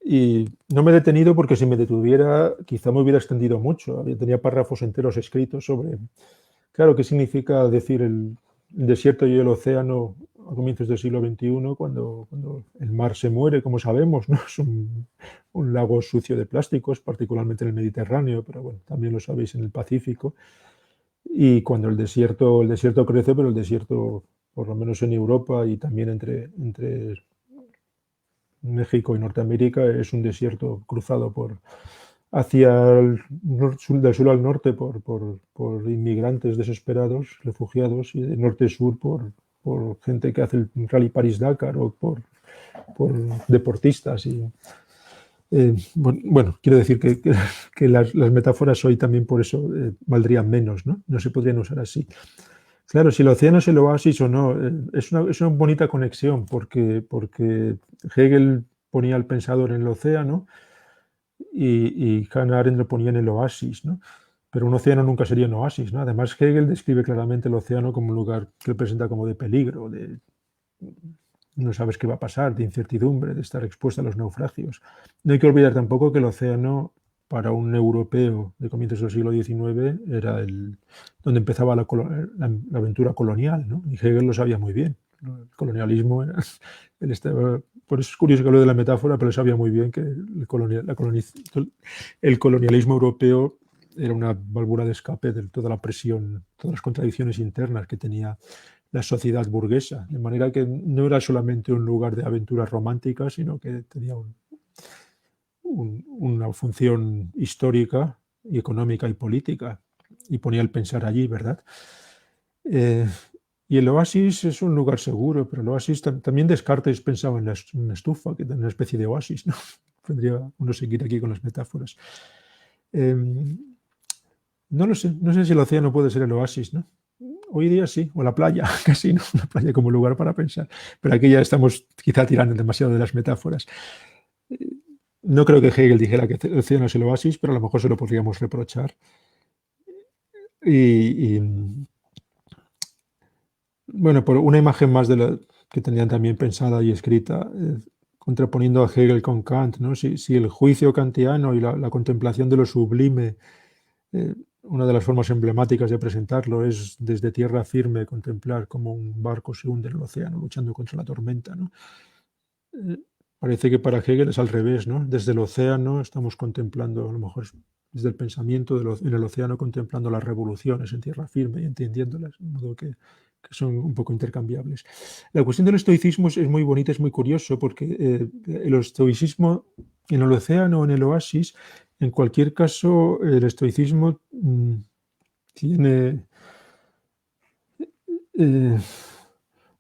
Y no me he detenido porque si me detuviera quizá me hubiera extendido mucho. Tenía párrafos enteros escritos sobre, claro, qué significa decir el desierto y el océano a comienzos del siglo XXI cuando el mar se muere, como sabemos, ¿no? Es un lago sucio de plásticos, particularmente en el Mediterráneo, pero bueno, también lo sabéis en el Pacífico. Y cuando el desierto crece, pero el desierto, por lo menos en Europa y también entre México y Norteamérica, es un desierto cruzado hacia del sur al norte por inmigrantes desesperados, refugiados, y de norte a sur por gente que hace el Rally París-Dakar o por deportistas. Bueno, quiero decir que las metáforas hoy también por eso valdrían menos, ¿no? No se podrían usar así. Claro, si el océano es el oasis o no, es una bonita conexión porque Hegel ponía al pensador en el océano y Hannah Arendt lo ponía en el oasis, ¿no? Pero un océano nunca sería un oasis, ¿no? Además, Hegel describe claramente el océano como un lugar que él presenta como de peligro, de no sabes qué va a pasar, de incertidumbre, de estar expuesto a los naufragios. No hay que olvidar tampoco que el océano, para un europeo de comienzos del siglo XIX, era donde empezaba la aventura colonial, ¿no? Y Hegel lo sabía muy bien. El colonialismo era, él estaba, por eso es curioso que hable de la metáfora, pero él sabía muy bien que el colonialismo europeo era una válvula de escape de toda la presión, todas las contradicciones internas que tenía la sociedad burguesa, de manera que no era solamente un lugar de aventuras románticas, sino que tenía una función histórica y económica y política, y ponía el pensar allí, ¿verdad? Y el oasis es un lugar seguro, pero el oasis también Descartes pensaba en una estufa, que es una especie de oasis, ¿no? Podría uno seguir aquí con las metáforas. No lo sé, no sé si el océano puede ser el oasis, ¿no? Hoy día sí, o la playa, casi, ¿no? La playa como lugar para pensar. Pero aquí ya estamos quizá tirando demasiado de las metáforas. No creo que Hegel dijera que el océano es el oasis, pero a lo mejor se lo podríamos reprochar. Y bueno, por una imagen más de la que tenían también pensada y escrita, contraponiendo a Hegel con Kant, ¿no? Si el juicio kantiano y la contemplación de lo sublime, una de las formas emblemáticas de presentarlo es desde tierra firme contemplar cómo un barco se hunde en el océano luchando contra la tormenta, ¿no? Parece que para Hegel es al revés, ¿no? Desde el océano estamos contemplando, a lo mejor desde el pensamiento en el océano, contemplando las revoluciones en tierra firme y entendiéndolas, de modo que son un poco intercambiables. La cuestión del estoicismo es muy bonita, es muy curioso, porque el estoicismo en el océano o en el oasis, en cualquier caso, el estoicismo tiene...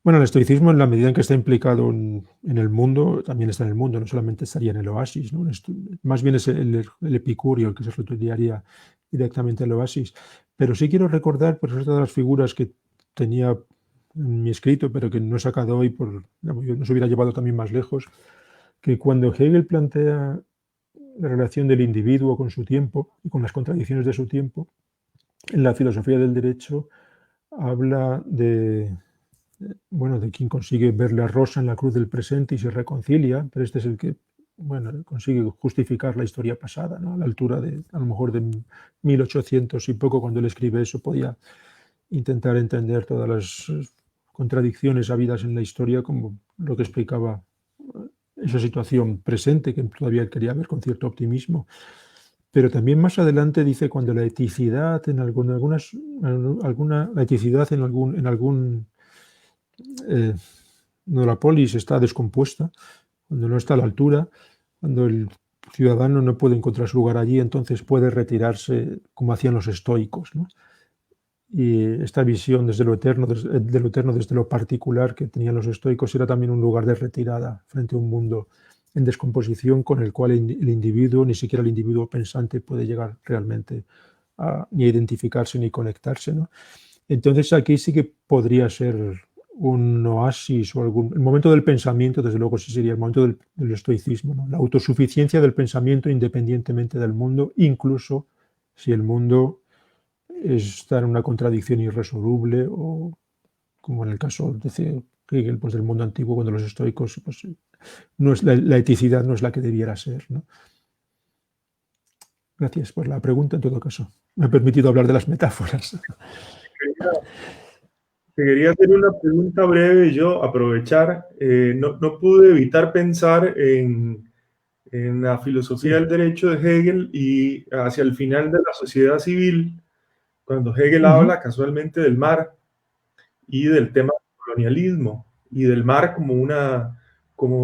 bueno, el estoicismo, en la medida en que está implicado en el mundo, también está en el mundo, no solamente estaría en el oasis, ¿no? Más bien es el epicurio el que se retiraría directamente al oasis. Pero sí quiero recordar, por eso, todas las figuras que tenía en mi escrito, pero que no he sacado hoy, nos hubiera llevado también más lejos, que cuando Hegel plantea la relación del individuo con su tiempo y con las contradicciones de su tiempo, en la filosofía del derecho habla de quien consigue ver la rosa en la cruz del presente y se reconcilia, pero este es el que bueno, consigue justificar la historia pasada, ¿no? A la altura de, a lo mejor, de 1800 y poco, cuando él escribe eso, podía intentar entender todas las contradicciones habidas en la historia, como lo que explicaba esa situación presente, que todavía él quería ver con cierto optimismo. Pero también más adelante dice cuando la eticidad en la eticidad en algún cuando la polis está descompuesta, cuando no está a la altura, cuando el ciudadano no puede encontrar su lugar allí, entonces puede retirarse como hacían los estoicos, ¿no? Y esta visión desde lo eterno, desde lo particular que tenían los estoicos, era también un lugar de retirada frente a un mundo en descomposición con el cual el individuo, ni siquiera el individuo pensante, puede llegar realmente ni a identificarse ni conectarse, ¿no? Entonces aquí sí que podría ser un oasis o el momento del pensamiento, desde luego sí sería el momento del estoicismo, ¿no? La autosuficiencia del pensamiento independientemente del mundo, incluso si el mundo está en una contradicción irresoluble o como en el caso de Hegel, pues del mundo antiguo, cuando los estoicos, pues no es la eticidad no es la que debiera ser, ¿no? Gracias por la pregunta, en todo caso. Me ha permitido hablar de las metáforas. Te quería hacer una pregunta breve y yo aprovechar. No pude evitar pensar en la filosofía del derecho de Hegel y hacia el final de la sociedad civil, cuando Hegel habla casualmente del mar y del tema del colonialismo y del mar como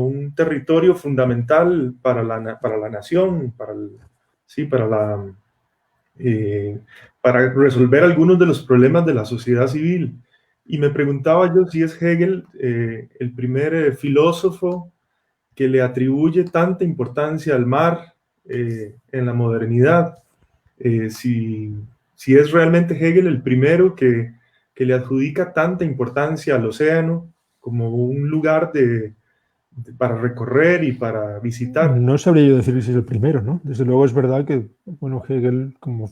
un territorio fundamental para la nación, sí, eh, para resolver algunos de los problemas de la sociedad civil. Y me preguntaba yo si es Hegel el primer filósofo que le atribuye tanta importancia al mar en la modernidad. Si es realmente Hegel el primero que le adjudica tanta importancia al océano como un lugar para recorrer y para visitar. No sabría yo decir si es el primero, ¿no? Desde luego es verdad que, bueno, Hegel, como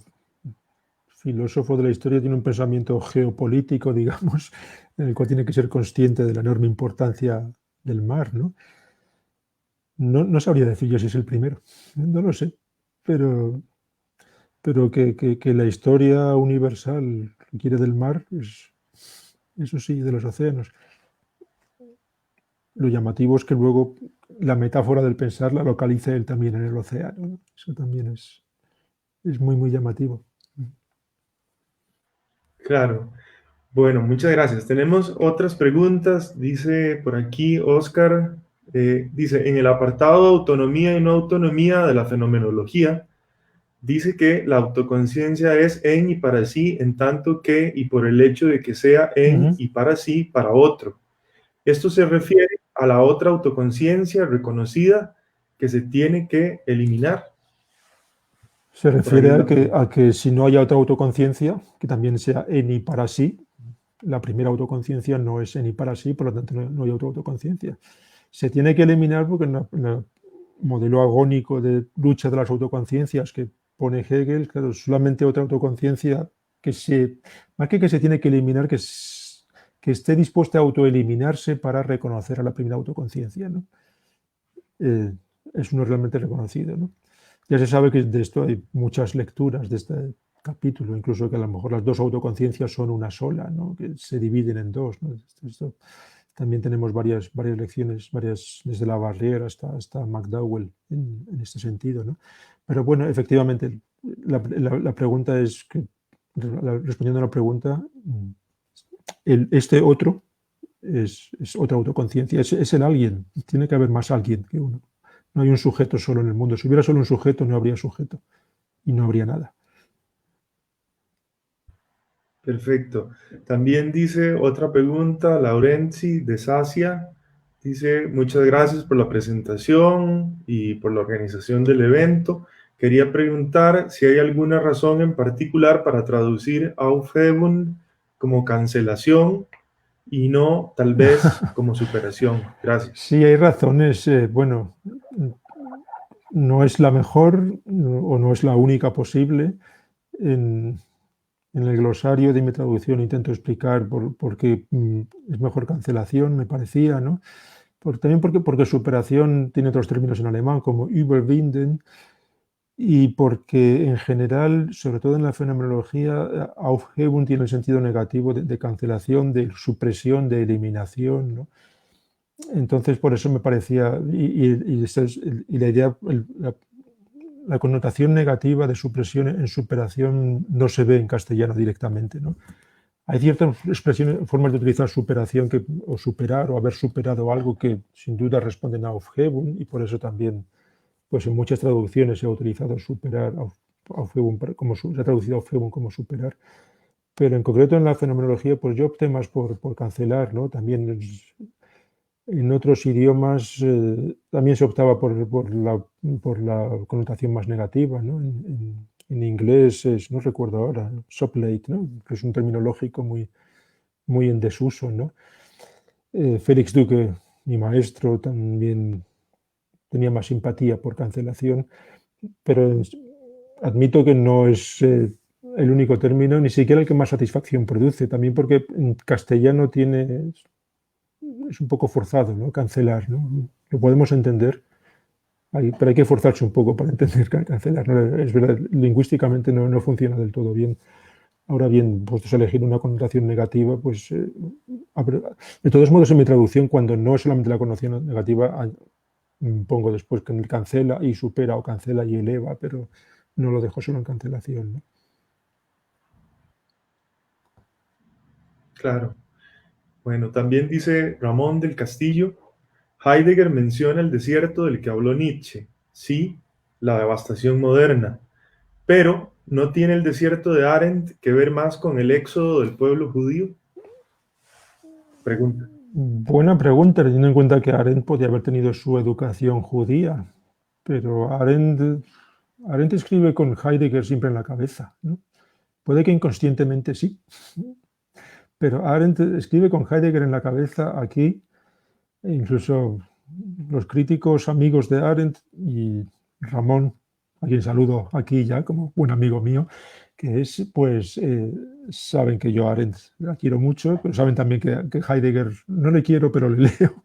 filósofo de la historia, tiene un pensamiento geopolítico, digamos, en el cual tiene que ser consciente de la enorme importancia del mar, ¿no? No sabría decir yo si es el primero, no lo sé, pero que la historia universal requiere del mar, eso sí, de los océanos. Lo llamativo es que luego la metáfora del pensar la localice él también en el océano, ¿no? Eso también es muy, muy llamativo. Claro. Bueno, muchas gracias. Tenemos otras preguntas. Dice por aquí Oscar, dice, en el apartado de autonomía y no autonomía de la fenomenología, dice que la autoconciencia es en y para sí, en tanto que y por el hecho de que sea en y para sí, para otro. Esto se refiere a la otra autoconciencia reconocida que se tiene que eliminar. Se Por ahí refiere es la a pregunta. que si no hay otra autoconciencia, que también sea en y para sí, la primera autoconciencia no es en y para sí, por lo tanto no hay otra autoconciencia. Se tiene que eliminar porque en el modelo agónico de lucha de las autoconciencias que pone Hegel, claro, solamente otra autoconciencia más que se tiene que eliminar, que esté dispuesta a autoeliminarse para reconocer a la primera autoconciencia, ¿no? Es uno realmente reconocido, ¿no? Ya se sabe que de esto hay muchas lecturas de este capítulo, incluso que a lo mejor las dos autoconciencias son una sola, ¿no? Que se dividen en dos, ¿no? También tenemos varias lecciones, desde la Barrière hasta McDowell en este sentido, ¿no? Pero bueno, efectivamente, la pregunta es que, respondiendo a la pregunta, este otro es otra autoconciencia, es el alguien, tiene que haber más alguien que uno. No hay un sujeto solo en el mundo. Si hubiera solo un sujeto, no habría sujeto y no habría nada. Perfecto. También dice otra pregunta, Laurenzi de Sacia. Dice, muchas gracias por la presentación y por la organización del evento. Quería preguntar si hay alguna razón en particular para traducir Aufhebung como cancelación y no tal vez como superación. Gracias. Sí, hay razones. Bueno, no es la mejor o no es la única posible. En el glosario de mi traducción intento explicar por qué es mejor cancelación, me parecía, ¿no? también porque superación tiene otros términos en alemán, como überwinden, y porque en general, sobre todo en la fenomenología, Aufhebung tiene el sentido negativo de cancelación, de supresión, de eliminación, ¿no? Entonces, por eso me parecía, y la idea, la connotación negativa de supresión en superación no se ve en castellano directamente, ¿no? Hay ciertas expresiones, formas de utilizar superación o superar o haber superado algo que sin duda responden a Aufhebung, y por eso también, pues en muchas traducciones se ha utilizado superar, Aufhebung se ha traducido Aufhebung como superar, pero en concreto en la fenomenología, pues yo opté más por cancelar, ¿no? También en otros idiomas también se optaba por la connotación más negativa, ¿no? En inglés no recuerdo ahora, soplate, ¿no? Que es un término lógico muy en desuso, ¿no? Félix Duque, mi maestro, también tenía más simpatía por cancelación, pero admito que no es el único término, ni siquiera el que más satisfacción produce, también porque en castellano es un poco forzado, ¿no? Cancelar, ¿no? Lo podemos entender, pero hay que forzarse un poco para entender cancelar, ¿no? Es verdad, lingüísticamente no funciona del todo bien. Ahora bien, puestos a elegir una connotación negativa, pues de todos modos en mi traducción, cuando no es solamente la connotación negativa, pongo después que cancela y supera, o cancela y eleva, pero no lo dejo solo en cancelación, ¿no? Claro. Bueno, también dice Ramón del Castillo, Heidegger menciona el desierto del que habló Nietzsche, sí, la devastación moderna, pero ¿no tiene el desierto de Arendt que ver más con el éxodo del pueblo judío? Pregunta. Buena pregunta, teniendo en cuenta que Arendt podía haber tenido su educación judía, pero Arendt escribe con Heidegger siempre en la cabeza, ¿no? Puede que inconscientemente sí, pero Arendt escribe con Heidegger en la cabeza aquí, e incluso los críticos amigos de Arendt y Ramón, a quien saludo aquí ya como buen amigo mío, que es, pues, saben que yo a Arendt la quiero mucho, pero saben también que Heidegger no le quiero, pero le leo.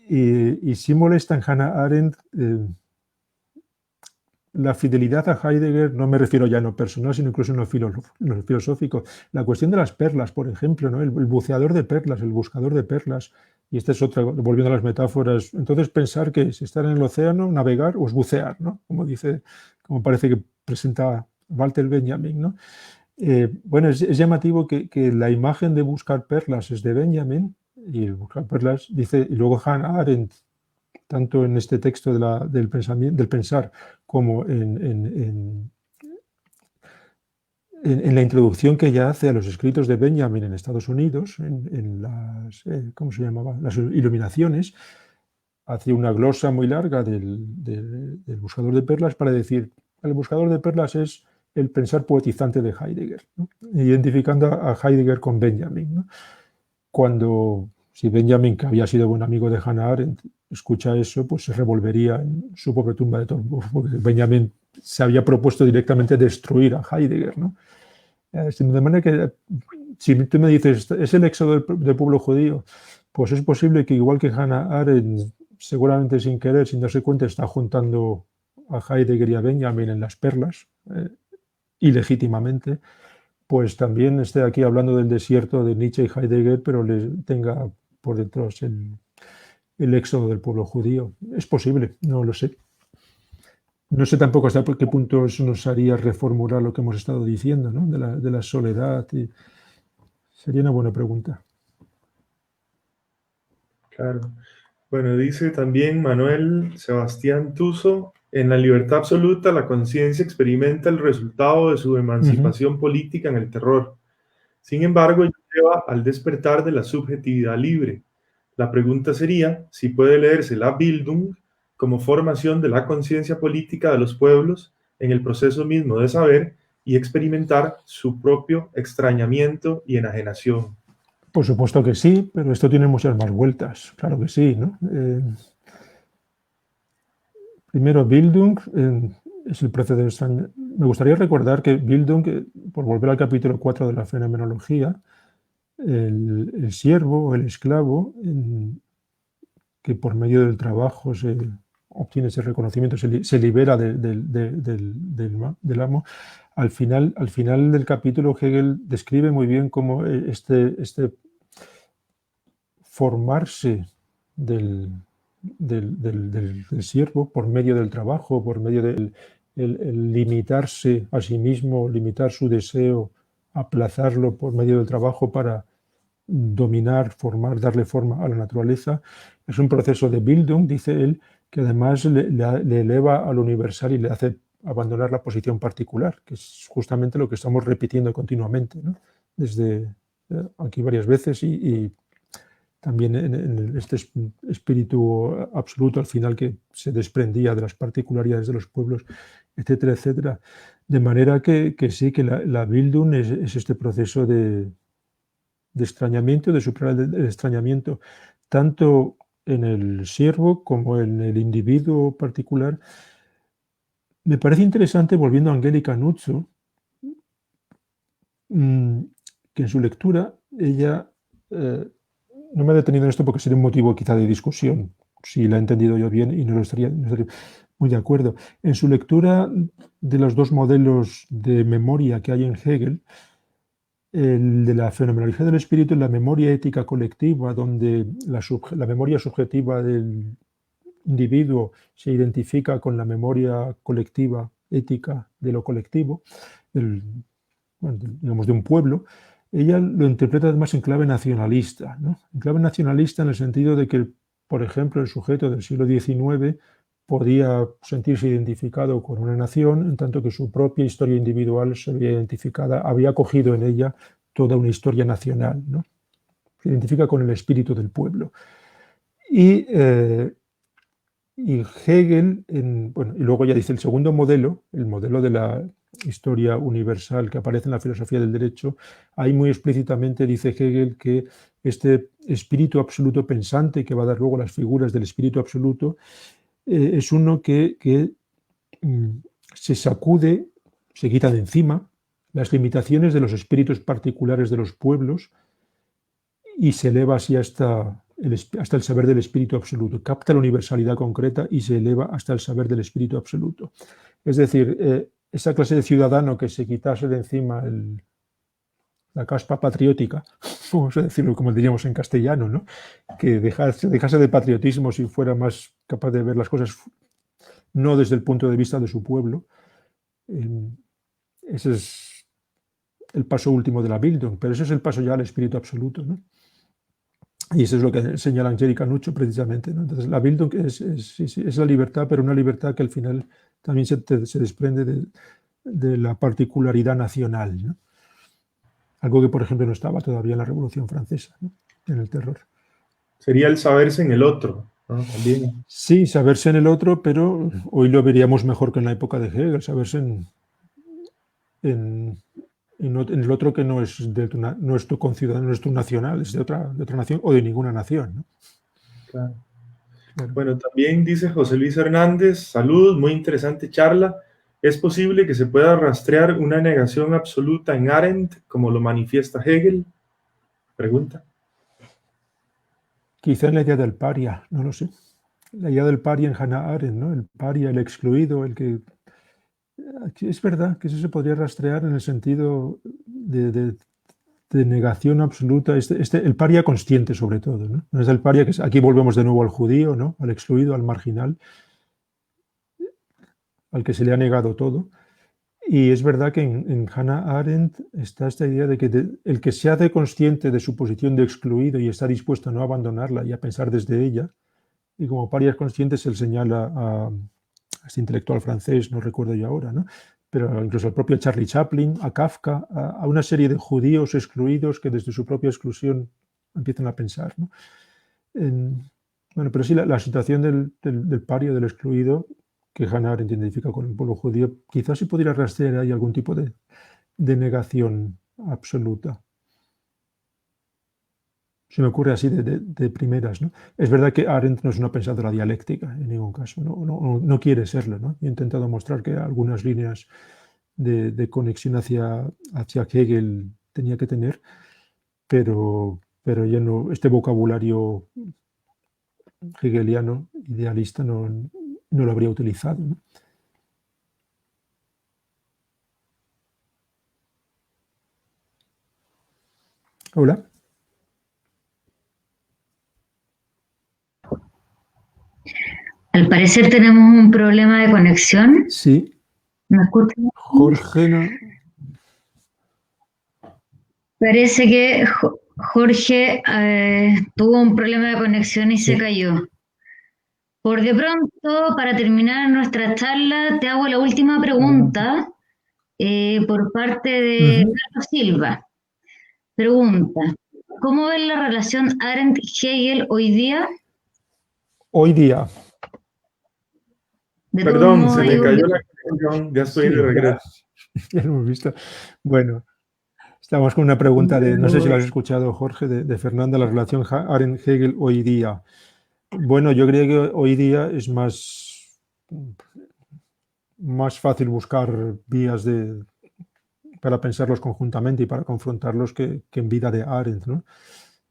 Y sí molesta en Hannah Arendt la fidelidad a Heidegger, no me refiero ya en lo personal, sino incluso en lo filosófico. La cuestión de las perlas, por ejemplo, ¿no? El buceador de perlas, el buscador de perlas. Y esta es otra, volviendo a las metáforas. Entonces, pensar que es estar en el océano, navegar o es bucear, ¿no? Como parece que presenta Walter Benjamin, ¿no? Bueno, es llamativo que la imagen de buscar perlas es de Benjamin, y buscar perlas, dice, y luego Hannah Arendt, tanto en este texto del pensar como en la introducción que ella hace a los escritos de Benjamin en Estados Unidos, en las, ¿cómo se llamaba? Las iluminaciones, hace una glosa muy larga del buscador de perlas para decir, el buscador de perlas es el pensar poetizante de Heidegger, ¿no? Identificando a Heidegger con Benjamin, ¿no? Cuando, si Benjamin, que había sido buen amigo de Hannah Arendt, escucha eso, pues se revolvería en su pobre tumba de todo, porque Benjamin se había propuesto directamente destruir a Heidegger, ¿no? De manera que, si tú me dices, ¿es el éxodo del pueblo judío? Pues es posible que, igual que Hannah Arendt, seguramente sin querer, sin darse cuenta, está juntando a Heidegger y a Benjamin en las perlas, ilegítimamente, pues también esté aquí hablando del desierto de Nietzsche y Heidegger, pero le tenga por detrás el éxodo del pueblo judío. Es posible, no lo sé. No sé tampoco hasta qué punto eso nos haría reformular lo que hemos estado diciendo, ¿no? De la soledad. Sería una buena pregunta. Claro. Bueno, dice también Manuel Sebastián Tuso, en la libertad absoluta la conciencia experimenta el resultado de su emancipación política en el terror. Sin embargo, ello lleva al despertar de la subjetividad libre. La pregunta sería si puede leerse la Bildung como formación de la conciencia política de los pueblos en el proceso mismo de saber y experimentar su propio extrañamiento y enajenación. Por supuesto que sí, pero esto tiene muchas más vueltas. Claro que sí, ¿no? Primero, Bildung es el proceso de extrañamiento. Me gustaría recordar que Bildung, por volver al capítulo 4 de la fenomenología, el siervo o el esclavo que por medio del trabajo se obtiene ese reconocimiento, se libera del amo. Al final del capítulo, Hegel describe muy bien cómo este formarse del siervo por medio del trabajo, por medio del el limitarse a sí mismo, limitar su deseo, aplazarlo por medio del trabajo para dominar, formar, darle forma a la naturaleza, es un proceso de Bildung, dice él, que además le eleva a lo universal y le hace abandonar la posición particular, que es justamente lo que estamos repitiendo continuamente, ¿no? Desde aquí varias veces y también en este espíritu absoluto al final que se desprendía de las particularidades de los pueblos, etcétera, etcétera. De manera que sí, que la Bildung es este proceso de extrañamiento, de superar el extrañamiento, tanto en el siervo como en el individuo particular. Me parece interesante, volviendo a Angélica Nuzzo, que en su lectura ella, no me he detenido en esto porque sería un motivo quizá de discusión, si la he entendido yo bien y no estaría muy de acuerdo. En su lectura de los dos modelos de memoria que hay en Hegel, el de la fenomenología del espíritu y la memoria ética colectiva, donde la memoria subjetiva del individuo se identifica con la memoria colectiva ética de lo colectivo, digamos de un pueblo, ella lo interpreta además en clave nacionalista, ¿no? En clave nacionalista en el sentido de que, por ejemplo, el sujeto del siglo XIX podía sentirse identificado con una nación, en tanto que su propia historia individual se había identificada, había cogido en ella toda una historia nacional, ¿no? Se identifica con el espíritu del pueblo. Y Hegel, y luego ya dice el segundo modelo, el modelo de la historia universal que aparece en la filosofía del derecho, ahí muy explícitamente dice Hegel que este espíritu absoluto pensante, que va a dar luego las figuras del espíritu absoluto, es uno que se sacude, se quita de encima las limitaciones de los espíritus particulares de los pueblos y se eleva así hasta el saber del espíritu absoluto. Capta la universalidad concreta y se eleva hasta el saber del espíritu absoluto. Es decir, esa clase de ciudadano que se quitase de encima la caspa patriótica, vamos a decirlo como diríamos en castellano, ¿no? Que dejase de patriotismo si fuera más capaz de ver las cosas no desde el punto de vista de su pueblo. Ese es el paso último de la Bildung, pero ese es el paso ya al espíritu absoluto, ¿no? Y eso es lo que señala Angélica Nuccio precisamente, ¿no? Entonces, la Bildung es la libertad, pero una libertad que al final también se desprende de la particularidad nacional, ¿no? Algo que, por ejemplo, no estaba todavía en la Revolución Francesa, ¿no? En el terror. Sería el saberse en el otro, ¿no? También. Sí, saberse en el otro, pero hoy lo veríamos mejor que en la época de Hegel, saberse en el otro que no es tu conciudadano, no es tu nacional, es de otra nación o de ninguna nación, ¿no? Claro. Claro. Bueno, también dice José Luis Hernández, salud, muy interesante charla. ¿Es posible que se pueda rastrear una negación absoluta en Arendt, como lo manifiesta Hegel? Pregunta. Quizá en la idea del paria, no lo sé. La idea del paria en Hannah Arendt, ¿no? El paria, el excluido, el que... Es verdad que eso se podría rastrear en el sentido de negación absoluta, el paria consciente sobre todo, ¿no? No es el paria que aquí volvemos de nuevo al judío, ¿no? Al excluido, al marginal, al que se le ha negado todo. Y es verdad que en Hannah Arendt está esta idea de que el que se hace consciente de su posición de excluido y está dispuesto a no abandonarla y a pensar desde ella, y como parias conscientes él señala a este intelectual francés, no recuerdo yo ahora, ¿no? Pero incluso al propio Charlie Chaplin, a Kafka, a una serie de judíos excluidos que desde su propia exclusión empiezan a pensar, ¿no? Bueno, pero sí, la situación del pario, del excluido, que Hannah Arendt identifica con el pueblo judío, quizás sí podría rastrear ahí algún tipo de negación absoluta. Se me ocurre así de primeras, ¿no? Es verdad que Arendt no es una pensadora dialéctica en ningún caso, no quiere serlo, ¿no? He intentado mostrar que algunas líneas de conexión hacia Hegel tenía que tener, pero ya no, este vocabulario hegeliano, idealista, no lo habría utilizado, ¿no? Hola. Al parecer tenemos un problema de conexión. Sí. ¿Me escuchan? Jorge, no. Parece que Jorge tuvo un problema de conexión y se Sí. cayó. Por de pronto, para terminar nuestra charla, te hago la última pregunta por parte de Carlos Silva. Pregunta, ¿cómo ves la relación Arendt-Hegel hoy día? Hoy día. De todos Perdón, modos, se me digo cayó yo. la conexión, ya estoy Sí, de regreso. ya lo hemos visto. Bueno, estamos con una pregunta de, no sé si lo has escuchado, Jorge, de Fernanda, la relación Arendt-Hegel hoy día. Bueno, yo creo que hoy día es más fácil buscar vías para pensarlos conjuntamente y para confrontarlos que en vida de Arendt, ¿no?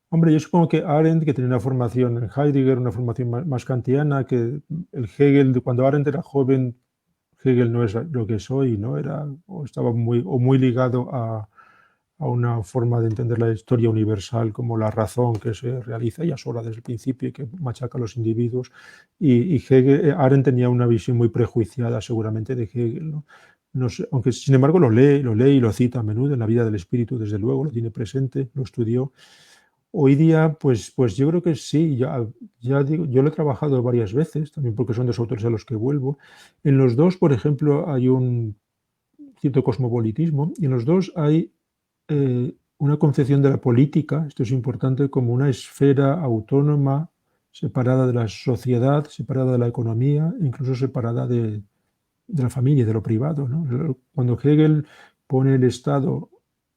Hombre, yo supongo que Arendt, que tenía una formación en Heidegger, una formación más kantiana, que el Hegel, cuando Arendt era joven, Hegel no es lo que es hoy, ¿no? Estaba muy ligado a una forma de entender la historia universal como la razón que se realiza ya sola desde el principio y que machaca a los individuos. Y Arendt tenía una visión muy prejuiciada seguramente de Hegel, ¿no? No sé, aunque sin embargo lo lee y lo cita a menudo en la vida del espíritu, desde luego, lo tiene presente, lo estudió. Hoy día, pues yo creo que sí, ya digo, yo lo he trabajado varias veces, también porque son dos autores a los que vuelvo. En los dos, por ejemplo, hay un cierto cosmopolitismo y en los dos hay una concepción de la política, esto es importante, como una esfera autónoma, separada de la sociedad, separada de la economía, incluso separada de la familia, de lo privado, ¿no? Cuando Hegel pone el Estado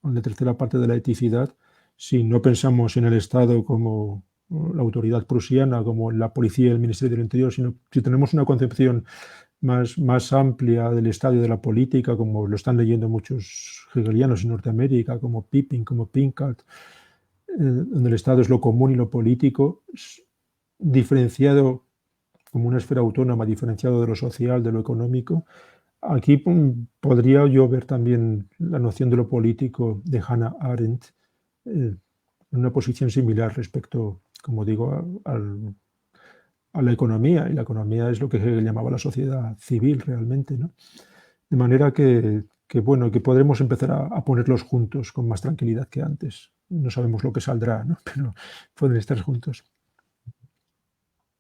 en la tercera parte de la eticidad, si no pensamos en el Estado como la autoridad prusiana, como la policía y el Ministerio del Interior, sino si tenemos una concepción más amplia del Estado y de la política, como lo están leyendo muchos hegelianos en Norteamérica, como Pippin, como Pinkart, donde el Estado es lo común y lo político, diferenciado como una esfera autónoma, diferenciado de lo social, de lo económico. Aquí podría yo ver también la noción de lo político de Hannah Arendt en una posición similar respecto, como digo, a la economía, y la economía es lo que Hegel llamaba la sociedad civil realmente, ¿no? De manera bueno, que podremos empezar a ponerlos juntos con más tranquilidad que antes. No sabemos lo que saldrá, ¿no? Pero pueden estar juntos.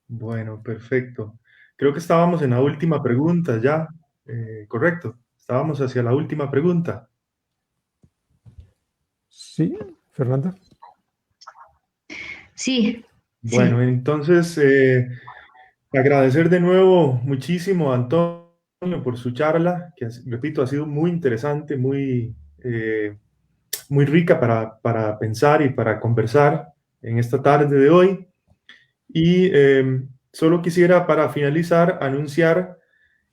Bueno, perfecto. Creo que estábamos en la última pregunta ya. Correcto. Estábamos hacia la última pregunta. Sí, Fernanda. Sí, Bueno, sí. entonces, agradecer de nuevo muchísimo a Antonio por su charla, que repito, ha sido muy interesante, muy rica para pensar y para conversar en esta tarde de hoy. Y solo quisiera para finalizar anunciar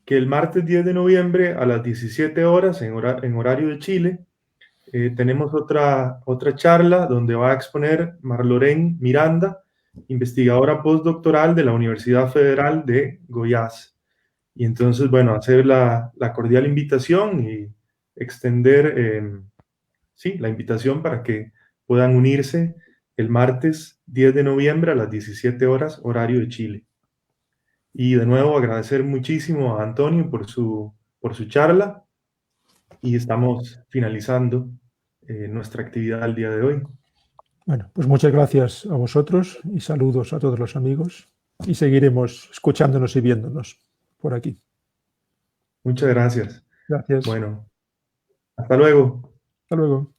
que el martes 10 de noviembre a las 17 horas en horario de Chile tenemos otra charla donde va a exponer Marlorén Miranda, investigadora postdoctoral de la Universidad Federal de Goiás. Y entonces, bueno, hacer la cordial invitación y extender, sí, la invitación para que puedan unirse el martes 10 de noviembre a las 17 horas, horario de Chile. Y de nuevo agradecer muchísimo a Antonio por su charla y estamos finalizando nuestra actividad el día de hoy. Bueno, pues muchas gracias a vosotros y saludos a todos los amigos y seguiremos escuchándonos y viéndonos por aquí. Muchas gracias. Gracias. Bueno, hasta luego. Hasta luego.